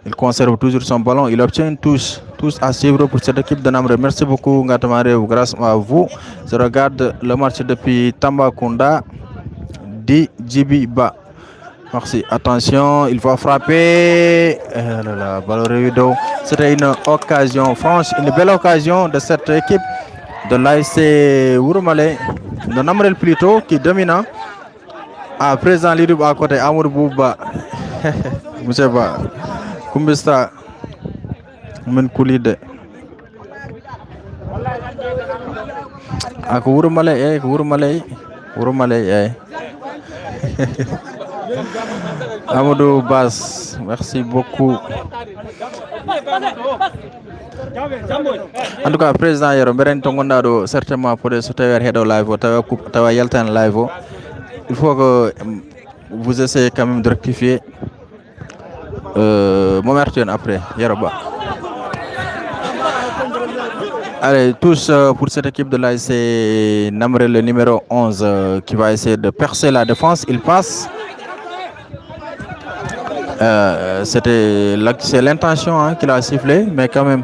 Il conserve toujours son ballon. Il obtient une touche. Tous à suivre pour cette équipe de Namrel. Merci beaucoup Ngatamare. Grâce à vous, je regarde le match depuis Tambacounda. Djibiba. Merci. Attention, il va frapper. C'était une occasion franche, une belle occasion de cette équipe de l'ASC Wurmale, de Namrel plutôt, qui domine. À présent, l'Irib à côté, Amour Bouba. Monsieur Ba, Kumbista, Menkoulide. À Wurmale, Wurmale. Amadou Bass, merci beaucoup. En tout cas, président Yero, certainement pour ce live, live. Il faut que vous essayez quand même de rectifier. Après, Yeroba. Allez, tous pour cette équipe de l'ASC Namrel, le numéro 11 qui va essayer de percer la défense. Il passe. C'est l'intention qu'il a sifflé, mais quand même,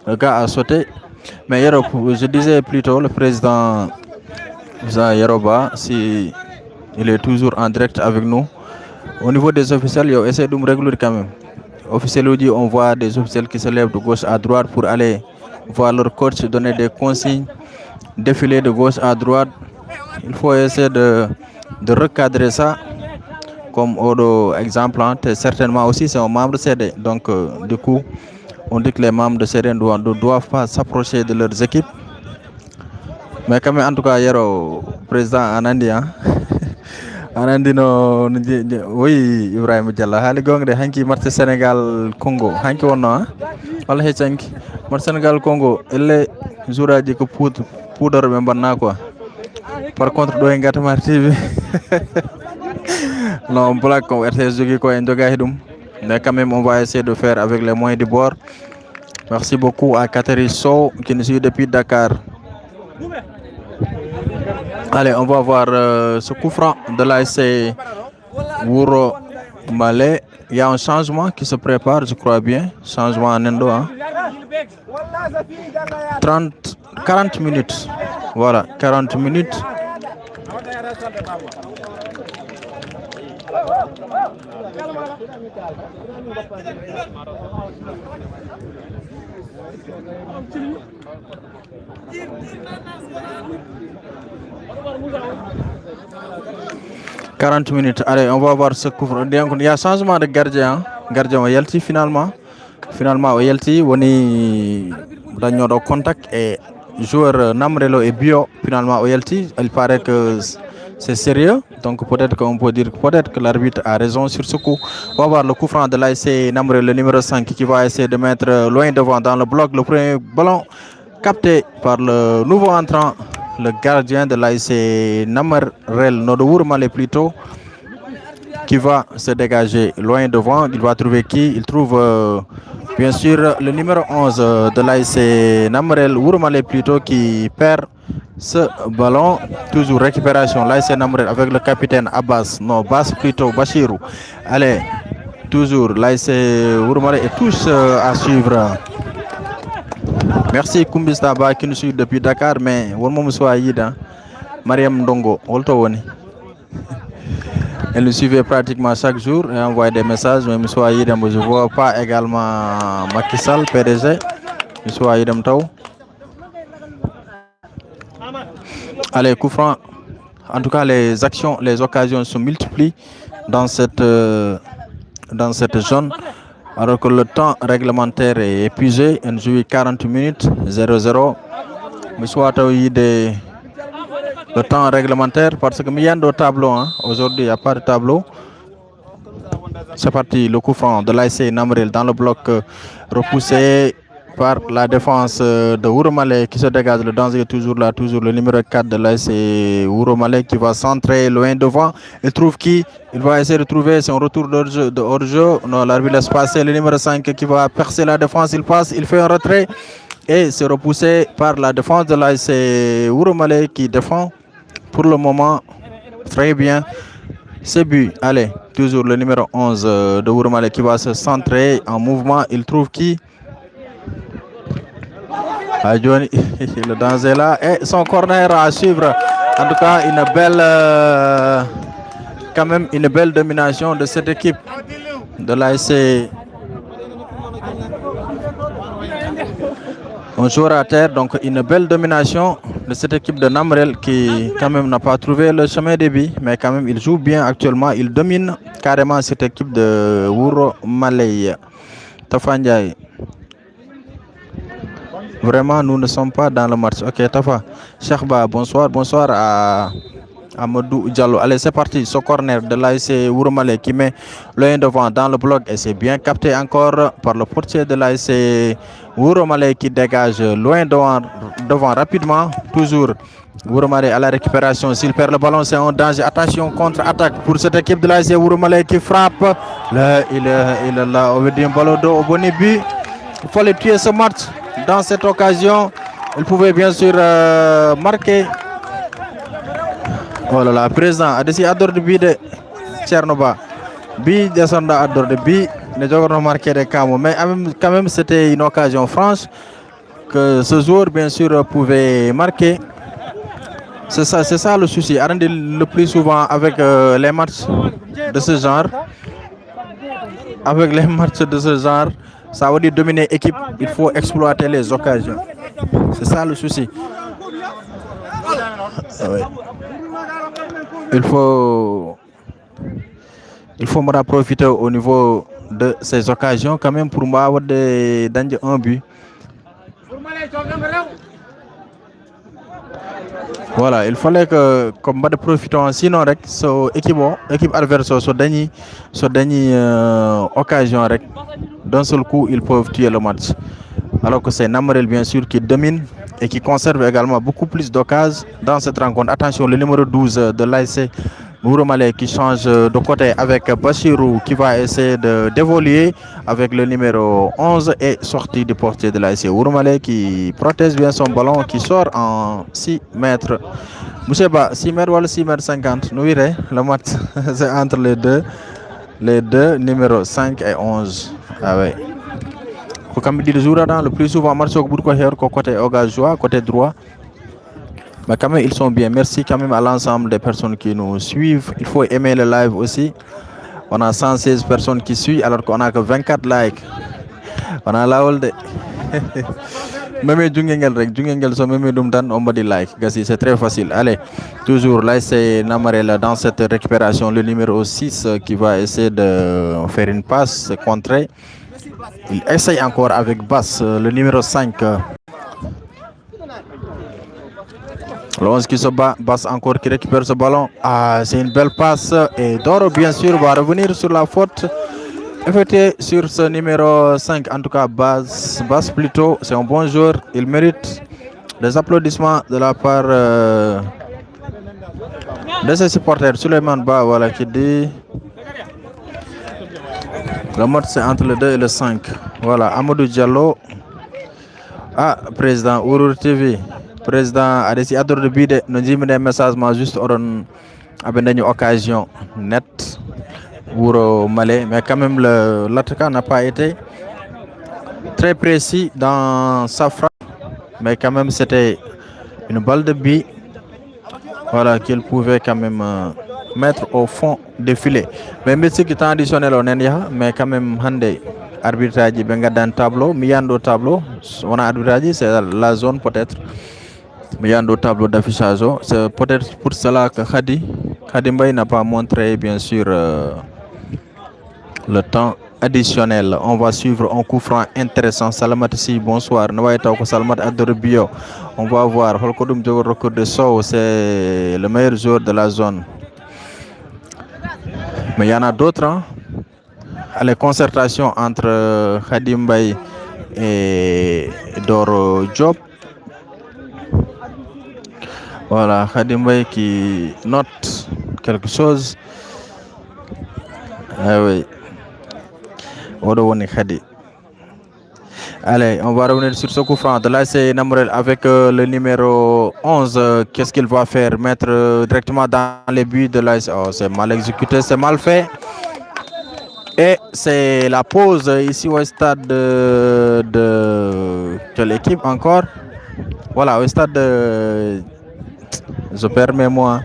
le gars a sauté. Mais je disais plutôt, le président Yeroba, si il est toujours en direct avec nous. Au niveau des officiels, il essaie de me régler quand même. Officiels, on voit des officiels qui se lèvent de gauche à droite pour aller voir leur coach donner des consignes, défiler de gauche à droite. Il faut essayer de recadrer ça. Comme autre exemple, certainement aussi c'est un membre CD. Donc du coup, on dit que les membres de CD ne doivent pas s'approcher de leurs équipes. Mais quand même, en tout cas, hier, président Anandi, Anandi no, oui, Ibrahim Diallo, hali gongde hanki match Sénégal Congo, hanki wonno, wala heccanki match Sénégal Congo, elle jouraji ko poudre ɓe mbanna quoi. Par contre ɗo e Ngatamar TV non blague comme RTS jogui ko en jogaki ɗum, mais quand même on va essayer de faire avec les moyens du bord. Merci beaucoup à Kateri Sow qui nous suit depuis Dakar. Allez, on va voir ce coup franc de l'ASC Wouro Malais. Il y a un changement qui se prépare, je crois bien. Changement en Indo. Hein. 40 minutes. Voilà, 40 minutes. « 40 minutes. Allez, on va voir ce couvre. Il y a changement de gardien. Gardien au Yelti finalement. Finalement au Yelti, on est dans contact et joueur Namrelo et Bio finalement au Yelti. Il paraît que c'est sérieux. Donc peut-être qu'on peut dire peut-être que l'arbitre a raison sur ce coup. On va voir le coup franc de l'ASC Namrelo, le numéro 5 qui va essayer de mettre loin devant dans le bloc. Le premier ballon capté par le nouveau entrant, le gardien de l'ASC Namrel Nodour Malé plutôt, qui va se dégager loin devant. Il va trouver qui? Il trouve bien sûr le numéro 11 de l'ASC Namrel Wourmalé plutôt, qui perd ce ballon. Toujours récupération l'ASC Namrel avec le capitaine Abbas, non Bass plutôt Bachirou. Allez, toujours l'ASC Wourmalé et tous à suivre. Merci Kumbis Taba qui nous suit depuis Dakar, mais Wolmom Soaïda, Mariam Ndongo, Oltowoni. Elle nous suivait pratiquement chaque jour et envoyait des messages, mais M. Aïdem, je ne vois pas également Macky Sall, PDG, M. Aïdem Tau. Allez, coup franc. En tout cas, les actions, les occasions se multiplient dans cette zone. Alors que le temps réglementaire est épuisé, on joue 40 minutes, 0-0. M. Aïdem, le temps réglementaire, parce que il y a un tableau, hein. Aujourd'hui il n'y a pas de tableau. C'est parti, le coup franc de l'ASC Namrel dans le bloc repoussé par la défense de Wourmalé qui se dégage. Le danger est toujours là, toujours le numéro 4 de l'ASC Wourmalé qui va centrer loin devant. Il trouve qui? Il va essayer de trouver son retour de hors-jeu. Non, l'arbitre laisse passer le numéro 5 qui va percer la défense. Il passe, il fait un retrait et c'est repoussé par la défense de l'ASC Wourmalé qui défend pour le moment très bien. C'est but. Allez, toujours le numéro 11 de Wourmalé qui va se centrer en mouvement. Il trouve qui? Johnny, le danger là. Et son corner à suivre. En tout cas, quand même une belle domination de cette équipe de l'ASC. Un joueur à terre, donc une belle domination de cette équipe de Namrel qui quand même n'a pas trouvé le chemin des billes, mais quand même il joue bien actuellement, il domine carrément cette équipe de Wourmalé. Tafa Ndiaye. Vraiment, nous ne sommes pas dans le match. Ok, Tafa. Cheikba, bonsoir. Bonsoir à Amadou Diallo. Allez, c'est parti. Ce corner de l'ASC Wourmalé qui met loin devant dans le bloc et c'est bien capté encore par le portier de l'ASC Wourmalé qui dégage loin devant rapidement. Toujours Wourmalé à la récupération. S'il perd le ballon, c'est un danger. Attention, contre-attaque pour cette équipe de l'ASC Wourmalé qui frappe. Là, il est là, on veut dire un ballon d'eau au bon but. Il fallait tuer ce match. Dans cette occasion, il pouvait bien sûr marquer. Oh là là, président, adesi adore de bi de Tchernoba. Bi descenda adore de bi, ne jogorno marqué des camo. Mais quand même, c'était une occasion franche que ce joueur, bien sûr, pouvait marquer. C'est ça le souci. Arrêtez le plus souvent avec les matchs de ce genre. Avec les matchs de ce genre, ça veut dire dominer l'équipe, il faut exploiter les occasions. C'est ça le souci. Ouais. Il faut me profiter au niveau de ces occasions quand même pour moi avoir un but. Voilà, il fallait que comme de profiter sinon rek so équipe adverse so dernier occasion rek d'un seul coup ils peuvent tuer le match. alors que c'est Namarel bien sûr qui domine et qui conserve également beaucoup plus d'occasions dans cette rencontre. Attention, le numéro 12 de l'ASC Mouromale qui change de côté avec Bachirou qui va essayer de d'évoluer avec le numéro 11 et sorti du portier de l'ASC Mouromale qui protège bien son ballon qui sort en 6 mètres. Monsieur Ba, 6 mètres ou 6 mètres 50, nous verrons le match c'est entre les deux numéros 5 et 11. Ah ouais. Comme dit le jour le plus souvent marché au bout de côté Ogajois, côté droit. Mais quand même, ils sont bien. Merci quand même à l'ensemble des personnes qui nous suivent. Il faut aimer le live aussi. On a 116 personnes qui suivent alors qu'on a que 24 likes. On a la holde. Même Djungengel, on va dire like. C'est très facile. Allez, toujours là, c'est Namarel dans cette récupération. Le numéro 6 qui va essayer de faire une passe contrée. Il essaye encore avec Bass, le numéro 5. Le 11 qui se bat, Bass encore qui récupère ce ballon. Ah, c'est une belle passe. Et Doro, bien sûr, va revenir sur la faute effectuée sur ce numéro 5. En tout cas, Bass plutôt, c'est un bon joueur. Il mérite des applaudissements de la part de ses supporters. Suleiman Ba, voilà, qui dit... Le match, c'est entre le 2 et le 5. Voilà, Amadou Diallo. Ah, président Ourour TV. Président Adesi Ador de Bide, nous dit des messages, juste avec une occasion nette pour Malais. Mais quand même, l'attaquant n'a pas été très précis dans sa frappe. Mais quand même, c'était une balle de bille. Voilà, qu'il pouvait quand même mettre au fond des filets. Mais Messi qui est traditionnel, mais quand même, Hande, arbitrage, ben tableau, Miyando tableau, on a arbitrage, c'est la zone peut-être. Miyando tableau d'affichage, c'est peut-être pour cela que Khadi Mbaye n'a pas montré, bien sûr, le temps additionnel. On va suivre un coup franc intéressant. Salamat si, bonsoir. Salamat Adoribio. On va voir. Holkodum Djogoroko de Sow, c'est le meilleur joueur de la zone. Mais il y en a d'autres. Hein? Les concertations entre Khadim Mbaye et Doro Diop. Voilà, Khadim Mbaye qui note quelque chose. Ah oui. Allez, on va revenir sur ce coup franc. De là, c'est Namarel avec le numéro 11. Qu'est-ce qu'il va faire? Mettre directement dans les buts de là. Oh, c'est mal exécuté, c'est mal fait. Et c'est la pause ici au stade de l'équipe encore. Voilà, au stade de... Je perds mes mots.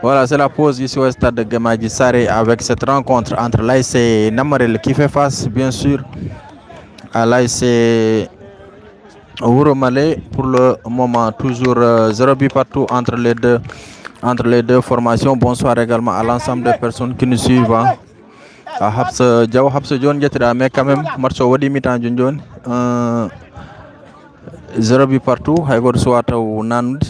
Voilà, c'est la pause ici au stade de Gamadji Saré avec cette rencontre entre l'ASC et Namarel qui fait face, bien sûr, à l'ASC Mouromale. Pour le moment, toujours 0 but partout entre les deux formations. Bonsoir également à l'ensemble des personnes qui nous suivent. Habsa Diaw Habsa John Jetira, mais quand même, match au Wadi mi-temps John 0 but partout. Haygor soit au Nand.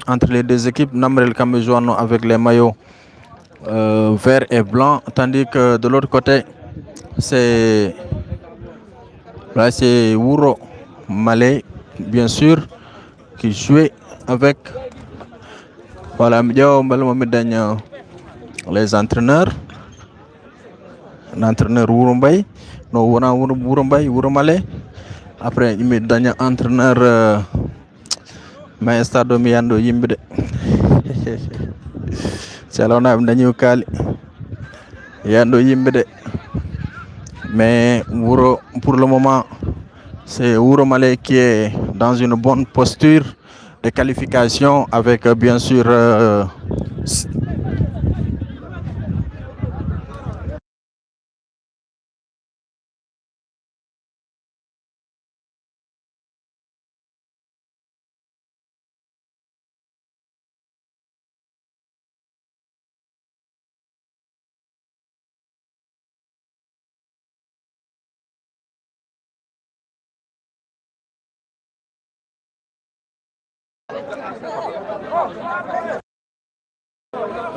Entre les deux équipes, Namarel Kamejouano avec les maillots vert et blanc, tandis que de l'autre côté, c'est Wouro Malais, bien sûr, qui jouait avec les entraîneurs. L'entraîneur Wouro Mbaye, non, Wouro Mbaye, Wouro Malais. Après, il met un entraîneur Maestado Miyando Yimbide. C'est là on a un Kali. Yando Yimbide. Mais pour le moment, c'est Wouro Malais qui est dans une bonne posture de qualification avec bien sûr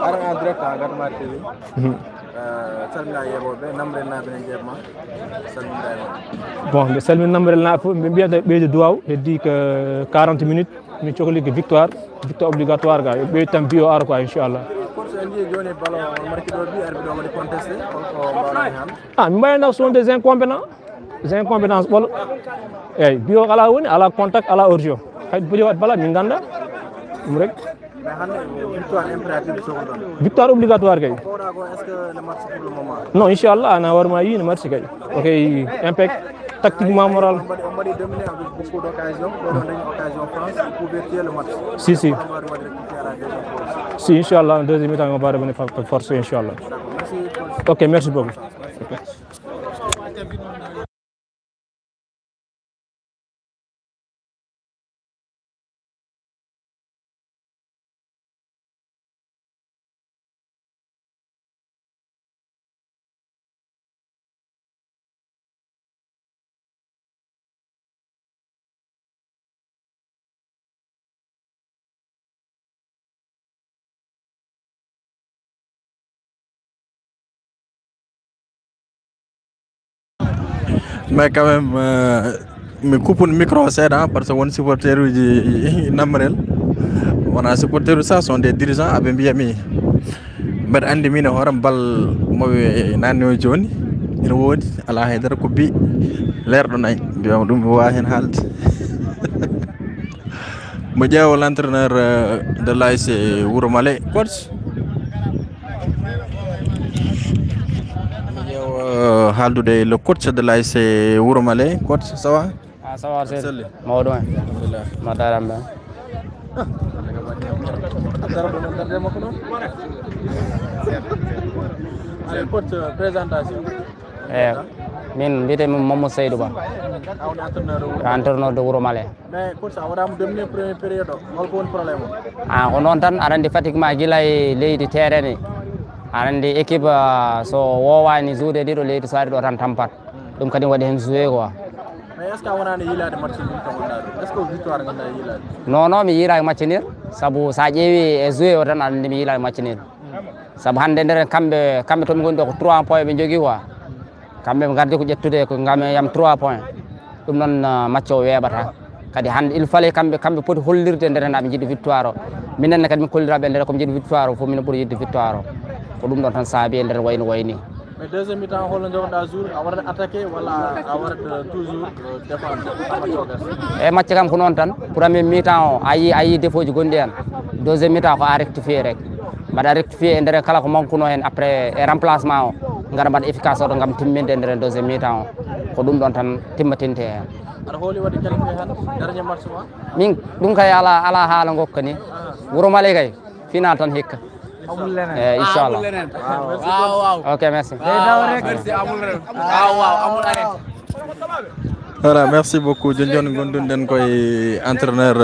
Arang André Kagar Martiri. Bon, le salmin number là bien de doigt dit que 40 minutes ñu cohli victoire obligatoire ga be tam bio ar quoi inchallah ah mbay na sont des incompétences bol ay bio ala woni ala contact ala orjo hay buli wat bala min ganda dum rek victoire obligatoire kay non inchallah ana war ma yi ne match kay ok impact tactiquement moral si inchallah en deuxième mi-temps on va revenir force inchallah ok merci beaucoup okay. Mais quand même, me coupe le micro parce que on supporter du Namrel. On a supporter ça sont des dirigeants à Bembiami. Mais andi mina horam bal mo nano joni. Ina wodi ala haydara ko bi lerdo nay biam dum wa hen halt. Mo jaw l'entraîneur de l'AS Wouromalé coach. Haldude le coach de l'AS Wouromalé coach ça va ça va c'est Maodo madame allez coach présentation min bité Mamadou Seydou Ba entraîneur de Wouromalé mais coach awara mo demne premier période holko won problème ko non tan arandi pratiquement gilay leydi terrain arandi équipe so wowani joude dido leydi sari do tan tampat dum kadi wadi hen jouer quoi mais est ce que wonani yilade match dum tamandado est ce que victoire ganda yilade non mi yira match nir sabu sa jeewi e jouer o tan arandi mi yila match nir sabu hande der kambe to mi gondi ko 3 points be jogi quoi kambe gardi ko jettude ko ngam yam 3 points dum non match o webata kadi hande il fallait kambe poti hollirde der na be jiddi victoire o minen kadi mi kollirabe der ko jiddi victoire o fo min buri jiddi victoire o ko dum don tan saabi e der wayni mais deuxième mi-temps hol jonda jour awara attaquer wala awara toujours défendre e match kam ko non tan premier mi-temps o ayi défaut ji gondi en deuxième mi-temps ko a rectifier rek bada rectifier der kala ko mankuno hen après e remplacement o ngara bad efficace o ngam timminde der deuxième mi-temps o ko dum don tan timmatinte hen ada holi wadi qualifié han dernier match ma min dum kay ala hala gokkani Wouromalé kay final tan hikka amul lenen inshallah waaw ok merci merci amul ren waaw amul arrêt voilà merci beaucoup jonjon gondunden koy entraîneur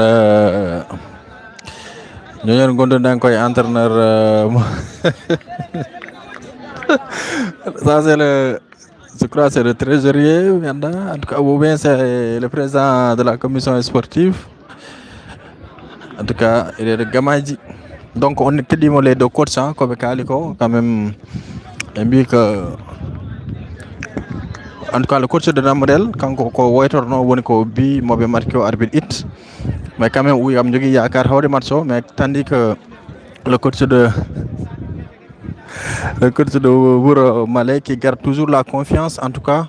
jonjon gondunden koy entraîneur ça c'est le je crois c'est le trésorier en tout cas ou bien c'est le président de la commission sportive en tout cas il est de Gamaji. Donc on est dit les deux coachs comme Kaliko quand même et bien que en tout cas le coach de Namrel quand ko woytor no woni ko bi mobe marqué au arbitre it mais quand même oui am jogi yakar hawde match mais tandis que le coach de Wouromalé qui garde toujours la confiance en tout cas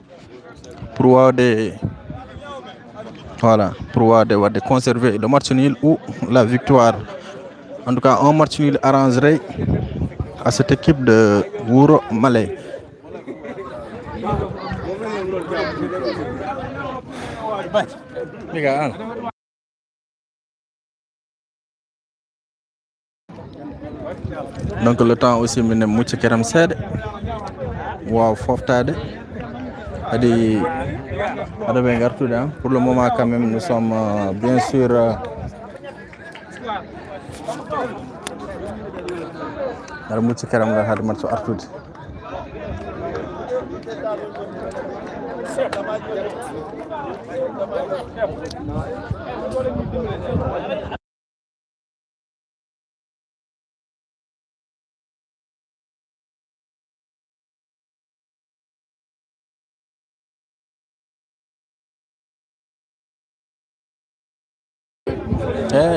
pour de conserver le match nul ou la victoire. En tout cas, un match nul arrangerait à cette équipe de Wouromalé. Donc le temps aussi mine mucc keram seede waaw foftade adi ada be gartude pour le moment quand même nous sommes bien sûr dara mucc keram nga hade match artude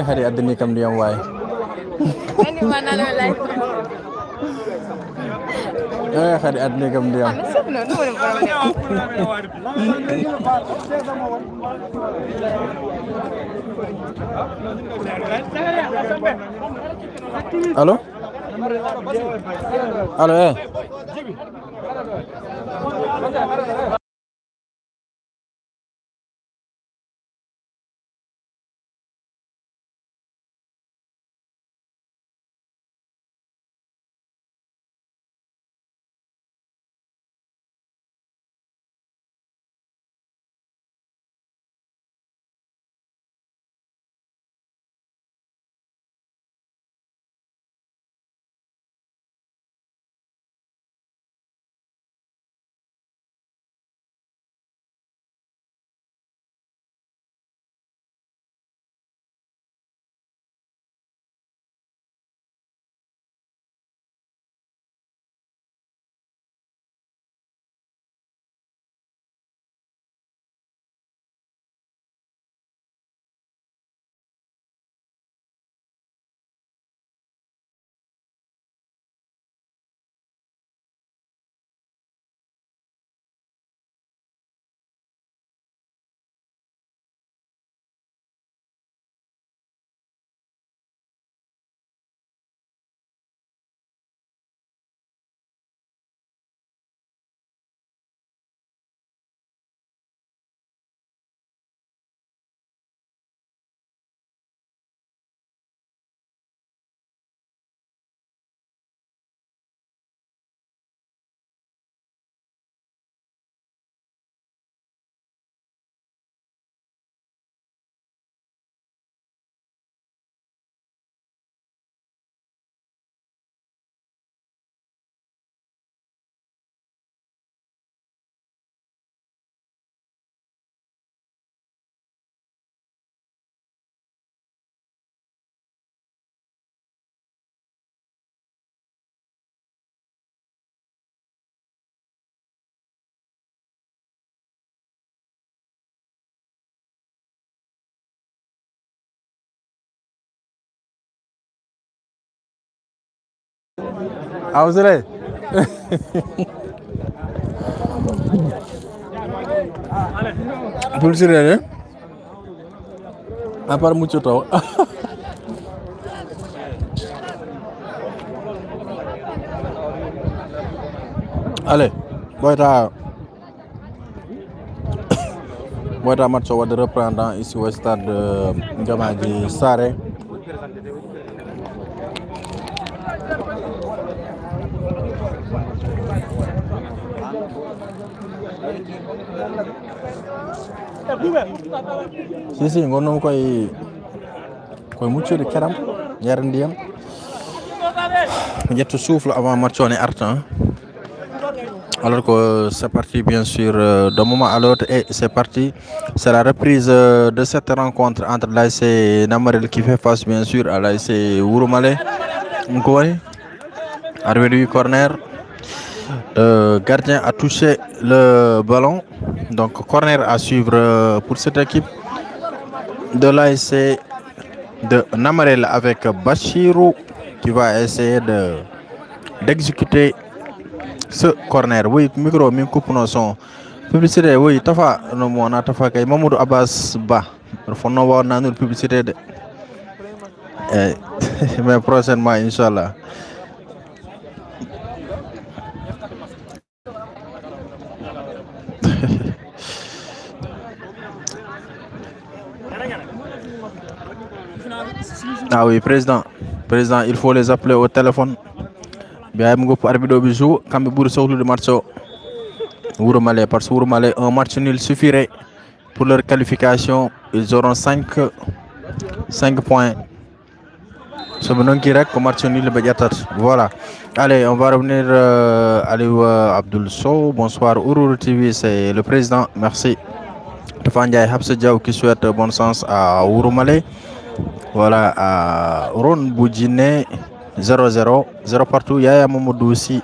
Hari adni kam ndiyam way. Ani manalo life. Hari adni kam ndiyam. Allo? Allo Ausre. Pulsire apar mucho taw. Allez, Boita match de reprendre ici au stade de Gamadji Saré. Si ngono koy muccu de karam yar ndiyam jetto souffle avant match on est artan. Alors que c'est parti bien sûr d'un moment à l'autre et c'est parti. C'est la reprise de cette rencontre entre l'ASC Namarel qui fait face bien sûr à l'ASC Wouroumale. Ngoué, arrivé du corner. Le gardien a touché le ballon. Donc corner à suivre pour cette équipe de l'ASC de Namarel avec Bachirou qui va essayer d'exécuter ce corner. Oui, micro, mi coupe no son. Publicité, oui, tafa no mo na tafa kay Mamadou Abbas Ba. Fonno wa na nul publicité de. Mais prochainement inchallah. Ah oui, président, il faut les appeler au téléphone. Bien, mon groupe arbitre bijou, quand me bourre sur le match Wouroumale, parce que Wouroumale, un match nul suffirait pour leur qualification. Ils auront 5 points. Ce moment qui reste comme match nul, voilà. Allez, on va revenir à Abdoul Sow. Bonsoir, Ourour TV, c'est le président. Merci. Tefandjaï Habsa Diaw qui souhaite bon sens à Wouroumale. Voilà, à Ron Boudjine 0-0 partout. Yaya Mamadou aussi.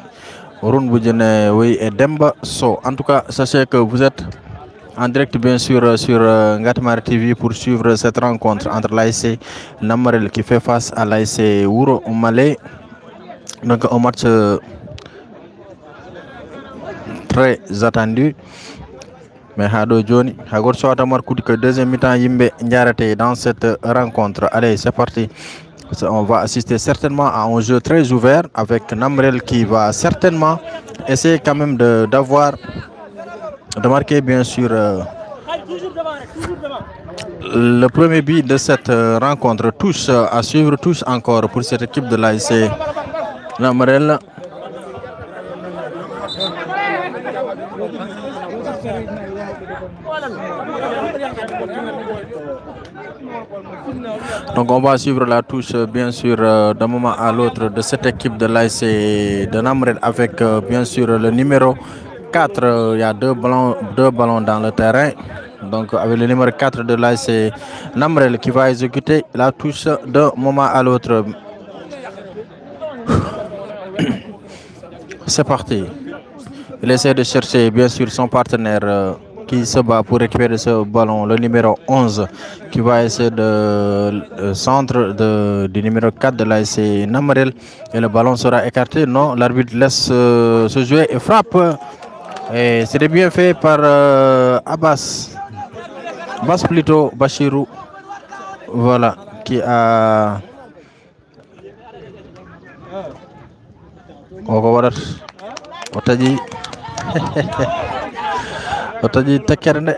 Ron Boudjine, oui, et Demba So. En tout cas, sachez que vous êtes en direct bien sûr sur Ngatamari TV pour suivre cette rencontre entre l'ASC Namarel qui fait face à l'ASC Wuro Malé. Donc un match très attendu. Mais Hado Johnny, Hagor Soata Markoudi que deuxième mi-temps Yimbe Ndiarate dans cette rencontre. Allez, c'est parti. On va assister certainement à un jeu très ouvert avec Namrel qui va certainement essayer quand même de marquer bien sûr le premier but de cette rencontre. Tous à suivre, tous encore pour cette équipe de l'ASC Namrel. Donc on va suivre la touche bien sûr d'un moment à l'autre de cette équipe de l'ASC de Namrel avec bien sûr le numéro 4. Il y a deux ballons dans le terrain. Donc avec le numéro 4 de l'ASC Namrel qui va exécuter la touche d'un moment à l'autre. C'est parti. Il essaie de chercher bien sûr son partenaire qui se bat pour récupérer ce ballon, le numéro 11 qui va essayer de centre du numéro 4 de l'ASC Namarel et le ballon sera écarté. Non, l'arbitre laisse se jouer et frappe. Et c'était bien fait par Abbas plutôt, Bachirou, voilà, qui a Otaji Tekerne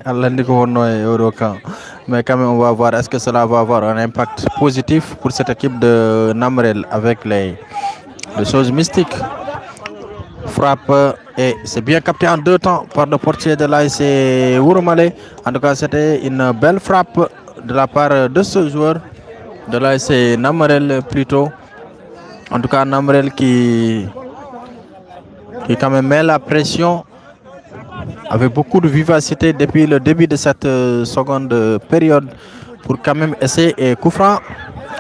Allah ndi ko wonno e oɗo camp. Mais quand même on va voir est-ce que cela va avoir un impact positif pour cette équipe de Namrel avec les choses mystiques. Frappe et c'est bien capté en deux temps par le portier de l'ASC Wuro Malé. En tout cas c'était une belle frappe de la part de ce joueur de l'ASC Namrel plutôt. En tout cas Namrel qui quand même met la pression avec beaucoup de vivacité depuis le début de cette seconde période pour quand même essayer et coup franc.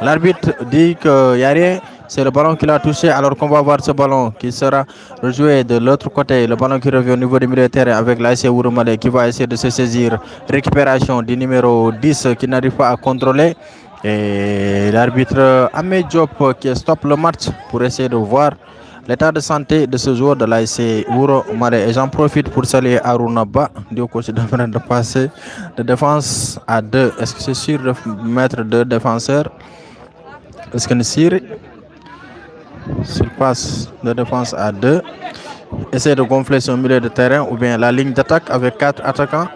L'arbitre dit qu'il n'y a rien, c'est le ballon qu'il a touché, alors qu'on va voir ce ballon qui sera rejoué de l'autre côté, le ballon qui revient au niveau du milieu de terrain avec l'ASC Wuro Malé qui va essayer de se saisir. Récupération du numéro 10 qui n'arrive pas à contrôler. Et l'arbitre Ahmed Diop qui stoppe le match pour essayer de voir l'état de santé de ce joueur de l'ASC Wuro Malé. Et j'en profite pour saluer Aruna Ba, du coach de passer de défense à 2. Est-ce que c'est sûr de mettre 2 défenseurs? Est-ce que c'est sûr? S'il passe de défense à 2, essayer de gonfler son milieu de terrain ou bien la ligne d'attaque avec 4 attaquants.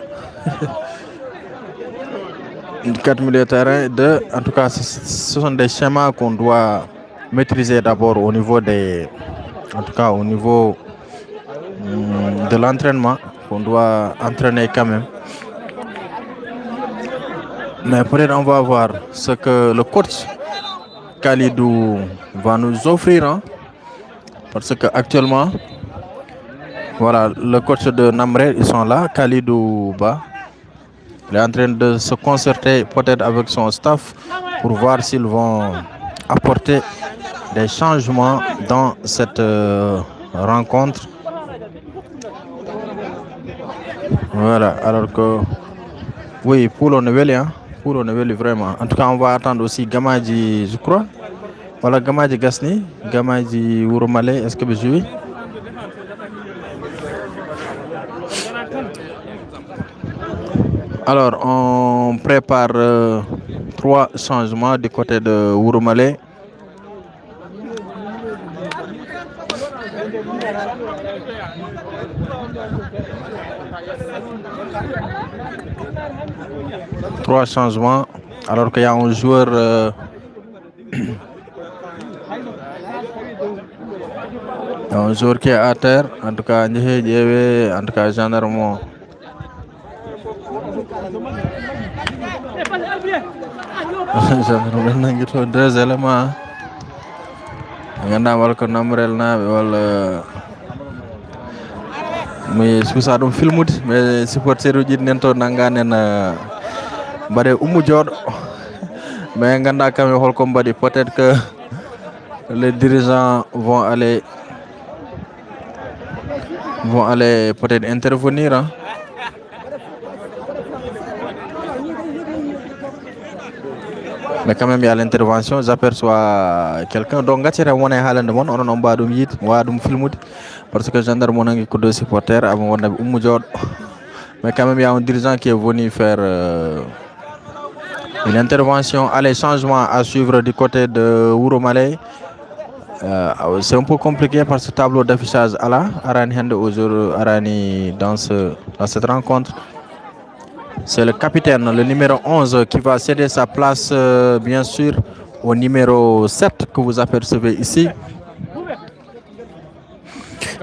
4 milieux de terrain, 2. En tout cas, ce sont des schémas qu'on doit maîtriser d'abord au niveau des... En tout cas, au niveau de l'entraînement, qu'on doit entraîner quand même. Mais peut-être on va voir ce que le coach Khalidou va nous offrir. Hein, parce qu'actuellement, voilà, le coach de Namrel, ils sont là, Khalidou Ba. Il est en train de se concerter peut-être avec son staff pour voir s'ils vont apporter des changements dans cette rencontre. Voilà, alors que oui, pour on est vraiment. En tout cas, on va attendre aussi Gamadji, je crois. Voilà, Gamadji Gasni, Gamadji Wuro Malé, est-ce que vous jouez? Alors, on prépare 3 changements du côté de Wuro Malé. Trois changements alors qu'il y a un joueur qui est à terre. En tout cas, gendarme. Gendarme 2 éléments. Nganda wal ko Namrel naɓe walla mi suusa ɗum filmude mais supporter uji nen to nanganen mbaɗe ummu jooɗo mais ganda kamɓe holko mbaɗi peut-être que les dirigeants vont aller peut-être intervenir hein. Mais quand même, il y a l'intervention, j'aperçois quelqu'un. Donc, gatire mon halande mon on ba dum yit wa dum filmude parce que gendarme mon ngi ko deux supporters avant on umu jod. Mais quand même, il y a un dirigeant qui est venu faire une intervention. Allez, changement à suivre du côté de Wouromalé. C'est un peu compliqué par ce tableau d'affichage à la Arani Hande aujourd'hui, Arani dans cette rencontre. C'est le capitaine, le numéro 11, qui va céder sa place, bien sûr, au numéro 7 que vous apercevez ici.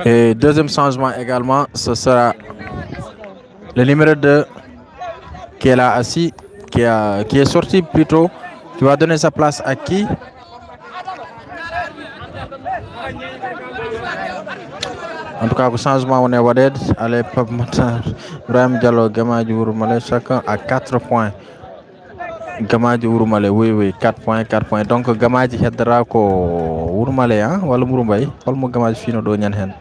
Et deuxième changement également, ce sera le numéro 2 qui est là assis, qui est sorti plutôt, qui va donner sa place à qui? En tout cas, le changement, on est waded. Allez, Pape Matar, Ibrahim Diallo, Gamadji Wouromalé, chacun à 4 points. Gamadji Wouromalé, oui, 4 points. Donc, Gamadji heddera ko Wouromalé, hein, wala Mouroumbay. Holmo Gamadji fino do nyan hen.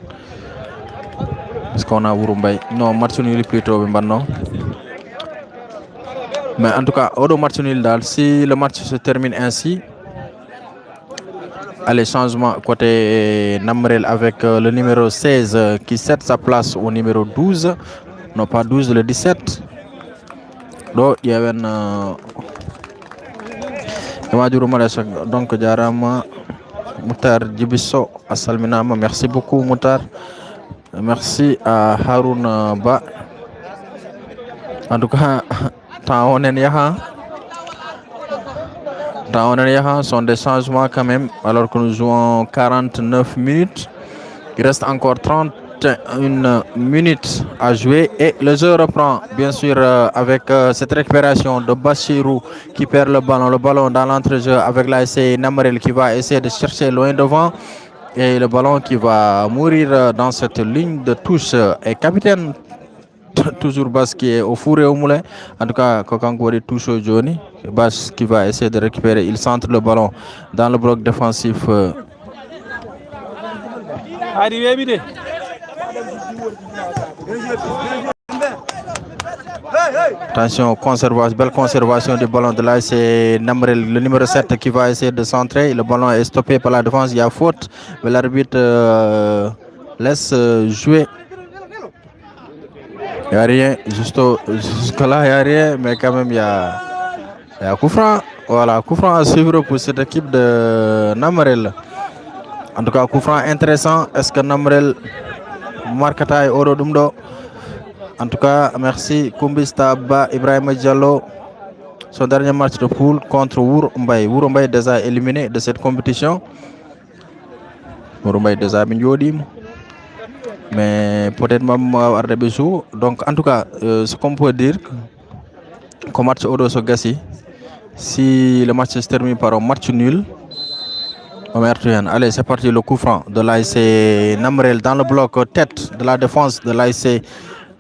Parce qu'on a Wourombay. Non, match nul plutôt, non. Mais en tout cas, au match nul, si le match se termine ainsi, allez, changement côté Namrel avec le numéro 16 qui cède sa place au numéro 12. Non, pas 12, le 17. Donc, il y avait donc, Jarama Moutar Djibiso Assalminama. Merci beaucoup, Moutar. Merci à Haroun Ba. En tout cas, sont des changements quand même, alors que nous jouons 49 minutes. Il reste encore 31 minutes à jouer et le jeu reprend bien sûr avec cette récupération de Bachirou qui perd le ballon dans l'entrejeu avec l'ASC Namarel qui va essayer de chercher loin devant et le ballon qui va mourir dans cette ligne de touche. Et capitaine toujours Bas qui est au four et au moulin. En tout cas, Kokangori touche au Johnny. Bas qui va essayer de récupérer. Il centre le ballon dans le bloc défensif. Attention, belle conservation du ballon de là. C'est Namrel, le numéro 7 qui va essayer de centrer. Le ballon est stoppé par la défense. Il y a faute. Mais l'arbitre laisse jouer. Il n'y a rien, jusque-là, il n'y a rien, mais quand même, il y a coup franc. Voilà, coup franc à suivre pour cette équipe de Namrel. En tout cas, coup franc intéressant. Est-ce que Namrel marquera Oro Dumdo? En tout cas, merci Kumbista Ba Ibrahim Diallo. Son dernier match de poule contre Wourombay. Wourombay déjà éliminé de cette compétition. Wourombay déjà Binyodim. Mais peut-être même Ardebesou. Donc en tout cas, ce qu'on peut dire, comme match Odo Sogassi, si le match se termine par un match nul, allez, c'est parti, le coup franc de l'ASC Namrel dans le bloc tête de la défense de l'ASC.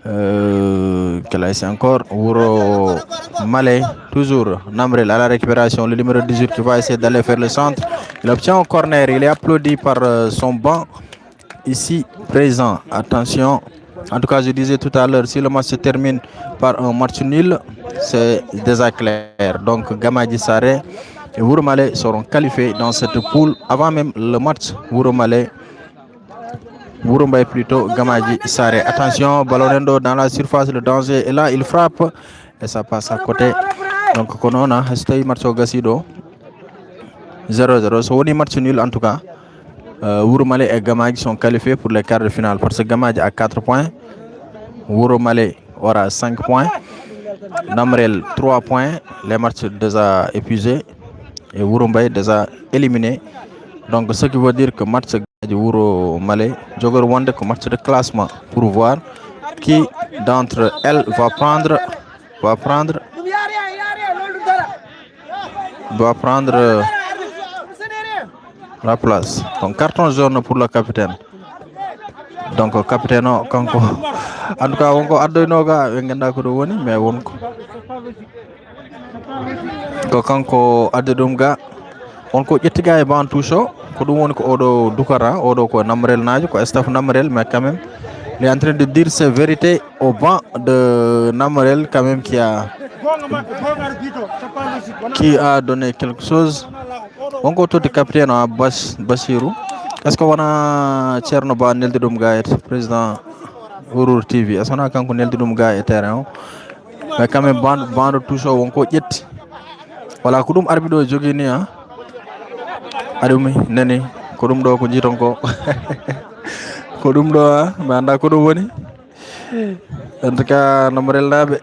Quel ASC encore? Wouromalé, toujours Namrel à la récupération, le numéro 18 qui va essayer d'aller faire le centre. Il obtient un corner, il est applaudi par son banc. Ici présent, attention. En tout cas, je disais tout à l'heure, si le match se termine par un match nul, c'est déjà clair. Donc, Gamadji Saré et Wouromalé seront qualifiés dans cette poule avant même le match. Wourombay plutôt, Gamadji Saré. Attention, Ballonendo dans la surface, le danger. Et là, il frappe et ça passe à côté. Donc, on a resté match au Gassido 0-0. C'est un match nul en tout cas. Wouromalé et Gamadji sont qualifiés pour les quarts de finale parce que Gamadji a 4 points, Wouromalé aura 5 points, Namrel 3 points, les matchs déjà épuisés et Wourombay déjà éliminé. Donc ce qui veut dire que match de Wouromalé, Jogor Wande que match de classement pour voir qui d'entre elles va prendre la place. Donc carton jaune pour le capitaine. Donc capitaine kanko en tout cas wonko addoynoga ɓe ganda ko ɗo woni mais wonko ko kanko adde ɗum ga wonko ƴettiga e ban touche o ko ɗum woni ko oɗo dukara oɗo ko Namrel najo ko staff Namrel, mais quand même il est en train de dire ses vérités au banc de Namrel quand même qui a Qui a donné quelque chose? On ko tout capitaine Bassirou. Est-ce que wana Thierno Ba neldi dum gaayet président Horror TV est-ce que kanko neldi dum gaay e terrain mais quand même bande touche won ko ƴetti wala ko dum arbitre jogi ni ha adumi nani ko dum do ko jiton ko ko dum do ha mi anda ko dum woni en tout cas nombrel nabe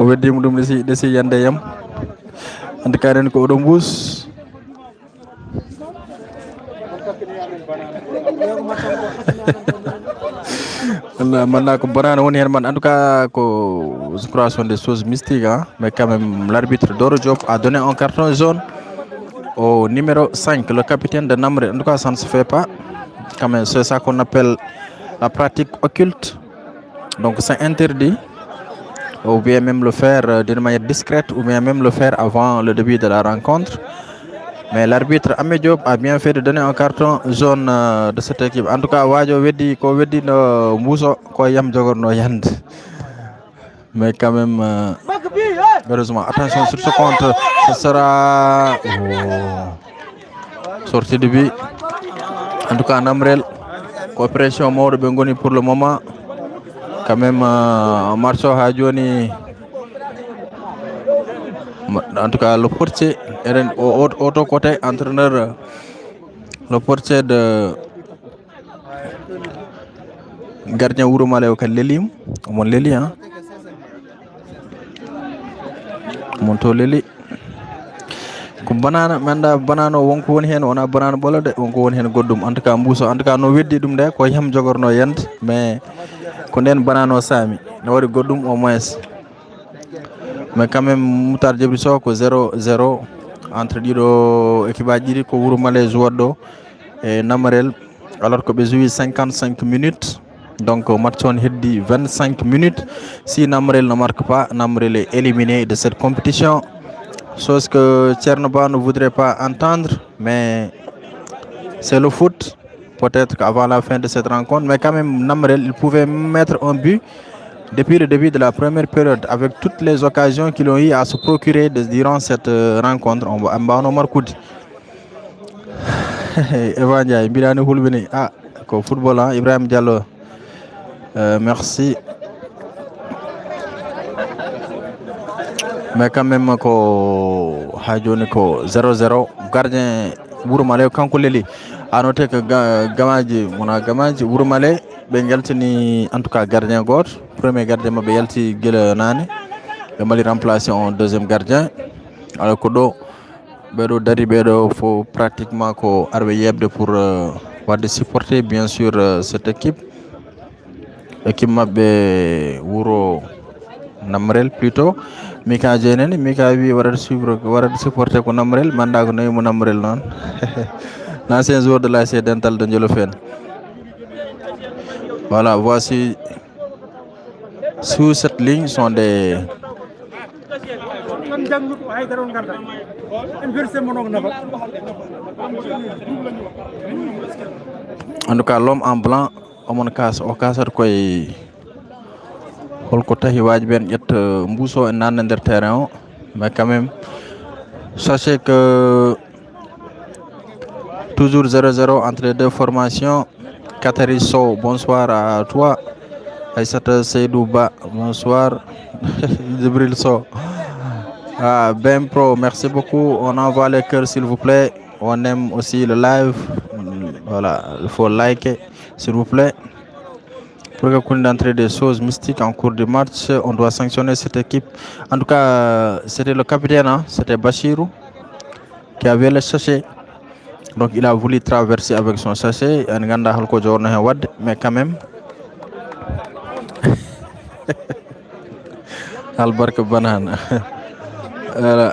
o weddimo dum desi yande yam en tout cas ren ko do mbus Maintenant, en tout cas, je crois que ce sont des choses mystiques, hein? Mais quand même, l'arbitre Doro Diop a donné un carton jaune au numéro 5, le capitaine de Namre. En tout cas, ça ne se fait pas. Quand même, c'est ça qu'on appelle la pratique occulte. Donc, c'est interdit. Ou bien même le faire d'une manière discrète, ou bien même le faire avant le début de la rencontre. Mais l'arbitre Ahmed Diop a bien fait de donner un carton jaune de cette équipe. En tout cas, Wadjo Weddi no Mousso ko yam jogorno yand. Mais quand même, heureusement, attention sur ce compte, ce sera sortie de but. En tout cas, Namrel, coopération mort Bengoni pour le moment. Quand même, Marceau Hadjoni. En tout cas, le portier autre côté entraîneur, le portier de gardien Ouroumale au Lelim, mon Leli, hein, mon to Leli. Banana manda banano wonko woni hen wona banana bolode wonko woni hen goddum en tout cas mbuso en tout cas no weddi dum de ko yam jogorno yent mais ko den banano sami no wari goddum au moins. Mais quand même Moutar Djibril Sow ko 0-0 entre dido équipe djiri ko Ouroumale jouado et Namarel alors que be joui 55 minutes. Donc match on heddi 25 minutes. Si Namarel ne marque pas, Namarel est éliminé de cette compétition. Chose que Tchernoba ne voudrait pas entendre, mais c'est le foot. Peut-être qu'avant la fin de cette rencontre, mais quand même Namarel il pouvait mettre un but depuis le début de la première période, avec toutes les occasions qu'ils ont eu à se procurer durant cette rencontre. On va marquer. Evania, Bilani Hulbini, ah, ko football, hein, Ibrahim Diallo. Merci. Mais quand même, ko Hadjoni ko 0-0. Gardien Ouroumale kanko leli. A noté que Gamaji Ouroumale be galtini en tout cas gardien goto. Premier gardien mabbe yalti gele nane. Be mali remplacer en deuxième gardien. Alors ko do bedo dari bedo faut pratiquement ko arbe yebde pour de supporter bien sûr cette équipe mabbe Wouro Namrel plutôt. Mika Jeneni, Mika wi wara suivre, wara supporter ko Namrel, manda ko noy mo Namrel non. L'ancien joueur de l'AC Dental de Ndiolofène. Voilà, voici sous cette ligne sont des en tout cas l'homme en blanc amon kas o kasat koy holko tahi waji ben ƴet mbuso en nanne nder terrain o. Mais quand même sachez que toujours 0-0 entre les deux formations. Katari Sow, bonsoir à toi. Aïssata Seydouba, bonsoir. Djibril Sow. Ah, Ben Pro, merci beaucoup. On envoie les cœurs s'il vous plaît. On aime aussi le live. Voilà, il faut liker s'il vous plaît. Pour que qu'on d'entrer des choses mystiques en cours de match, on doit sanctionner cette équipe. En tout cas, c'était le capitaine, hein? C'était Bachirou qui avait le sachet. Donc il a voulu traverser avec son sachet. Mais quand même, Albarque banane.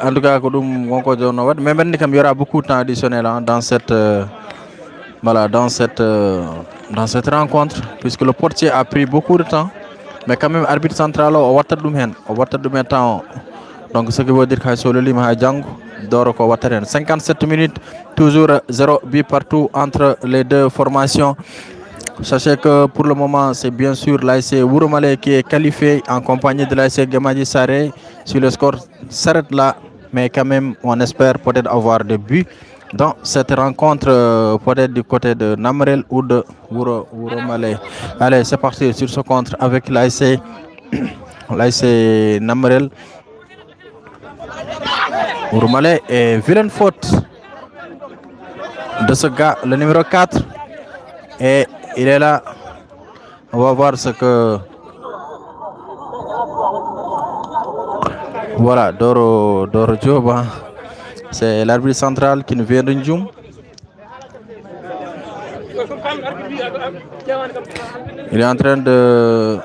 En tout cas, mais il y aura beaucoup de temps additionnel dans cette voilà, dans cette rencontre, puisque le portier a pris beaucoup de temps. Mais quand même, arbitre central, au temps. Donc ce qui veut dire que sur le lima Django, 57 minutes, toujours 0 but partout entre les deux formations. Sachez que pour le moment, c'est bien sûr l'ASC Wouromalé qui est qualifié en compagnie de l'ASC Gamadji Saré. Si le score s'arrête là, mais quand même, on espère peut-être avoir des buts dans cette rencontre, peut-être du côté de Namrel ou de Wouromalé. Allez, c'est parti sur ce contre avec l'ASC Namrel. Wouromalé et vilaine faute de ce gars, le numéro 4. Et il est là. On va voir ce que... Voilà, Doro Diop, hein. C'est l'arbitre central qui nous vient de Ndjoum. Il est en train de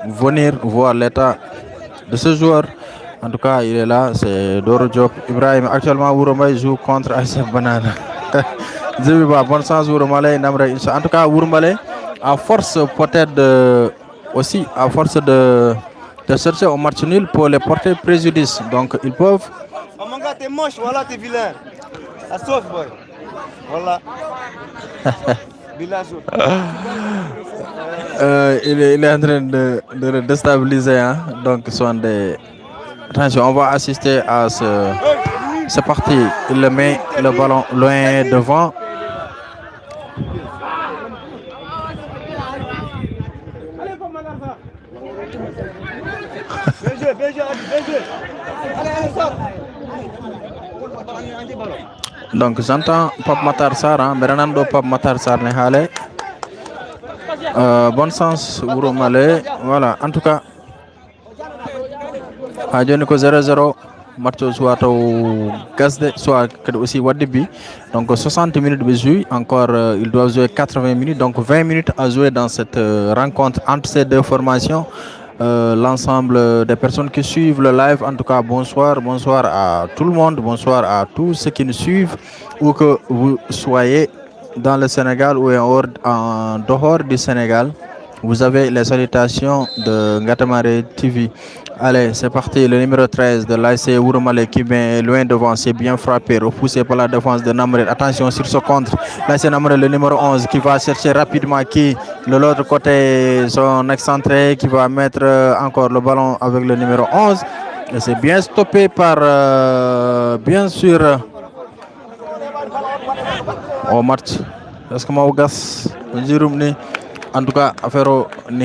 venir voir l'état de ce joueur. En tout cas, il est là, c'est Doro Diop. Ibrahim, actuellement, Wouromalé joue contre ASC Banana. Bonne chance, Wouromalé. En tout cas, Wouromalé, à force peut-être aussi, à force de chercher au match nul pour les porter préjudice. Donc, ils peuvent... Oh mon gars, t'es moche, voilà, t'es vilain. La sauce, boy. Voilà. Vilain sauce. Il est en train de déstabiliser, hein. Donc, ce sont des... Attention, on va assister à ce... C'est parti. Il le met le ballon loin devant. Donc j'entends Pape Matar Sarr, hein, Bernardo Pape Matar Sarr ne haale. Bon sens Wouromalé. Voilà, en tout cas ha joni ko 0-0 match soit au gasde soit aussi wadde. Donc 60 minutes de jeu, encore ils doivent jouer 80 minutes, donc 20 minutes à jouer dans cette rencontre entre ces deux formations. L'ensemble des personnes qui suivent le live, en tout cas bonsoir à tout le monde, bonsoir à tous ceux qui nous suivent, où que vous soyez dans le Sénégal ou en dehors du Sénégal. Vous avez les salutations de Ngatamare TV. Allez, c'est parti, le numéro 13 de l'ASC Wouromalé qui met loin devant, c'est bien frappé, repoussé par la défense de Namrel. Attention sur ce contre, l'ASC Namrel, le numéro 11 qui va chercher rapidement qui, de l'autre côté, son excentré qui va mettre encore le ballon avec le numéro 11. Et c'est bien stoppé par, bien sûr, au match. Est-ce que Maougas, en tout cas, affaire ne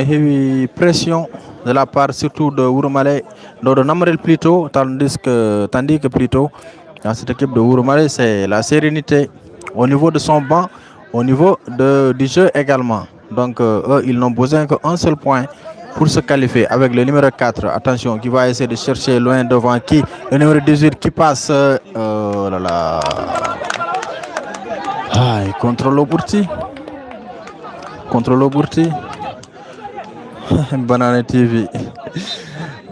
heavy pression de la part surtout de Wouromalé, de Namrel plutôt, tandis que plutôt dans cette équipe de Wouromalé, c'est la sérénité au niveau de son banc, au niveau du jeu également. Donc eux, ils n'ont besoin qu'un seul point pour se qualifier avec le numéro 4. Attention, qui va essayer de chercher loin devant qui, le numéro 18 qui passe. Contrôle au Bourti. Banana TV.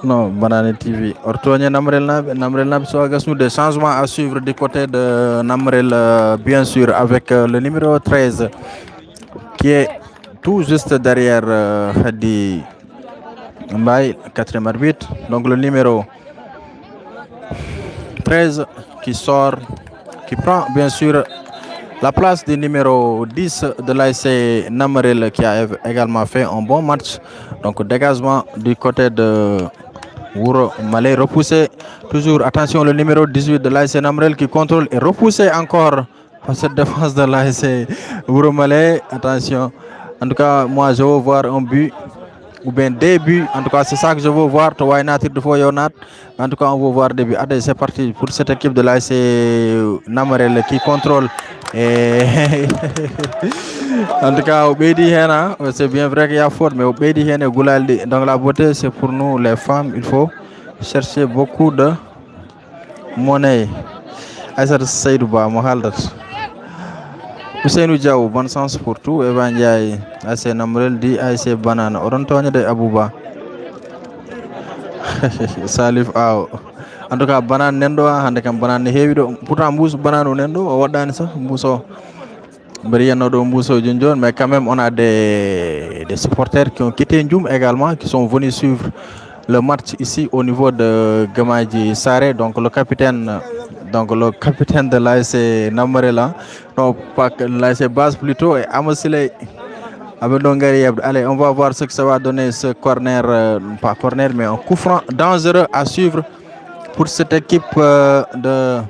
Non, Banana TV. Ortogne Namrel Nab soit des changements à suivre du côté de Namrel, bien sûr, avec le numéro 13 qui est tout juste derrière Hadi Mbaye, 4e arbitre. Donc le numéro 13 qui sort, qui prend bien sûr la place du numéro 10 de l'ASC Namrel qui a également fait un bon match. Donc dégagement du côté de Wouromalé, repoussé toujours. Attention, le numéro 18 de l'ASC Namrel qui contrôle et repoussé encore par cette défense de l'ASC Wouromalé. Attention, en tout cas moi je veux voir un but ou bien des buts. En tout cas c'est ça que je veux voir. En tout cas on veut voir des buts. Allez, c'est parti pour cette équipe de l'ASC Namrel qui contrôle. Et en tout cas, c'est bien vrai qu'il y a faute, mais donc la beauté, c'est pour nous les femmes, il faut chercher beaucoup de monnaie. Aïssat Seydouba, Mohaldat. Ousseynou Diaw, bon sens pour tout. Evan Ndiaye, ASC Namrel dit ASC Banana. Orontogne de Abouba. Salif Aw. En tout cas, banane nendo hande kam banane heewi do, pourtant mbuusu banane nendo o waddani sax mbuuso briyano do mbuuso jonjon, mais quand même on a des supporters qui ont quitté Ndjoum également, qui sont venus suivre le match ici au niveau de Gamadji Saré. Donc le capitaine Donc le capitaine de l'ASC Namarela, non pas que l'ASC Base plutôt, et Amosile Abedongari. Allez, on va voir ce que ça va donner ce corner, pas corner, mais un coup franc dangereux à suivre pour cette équipe de...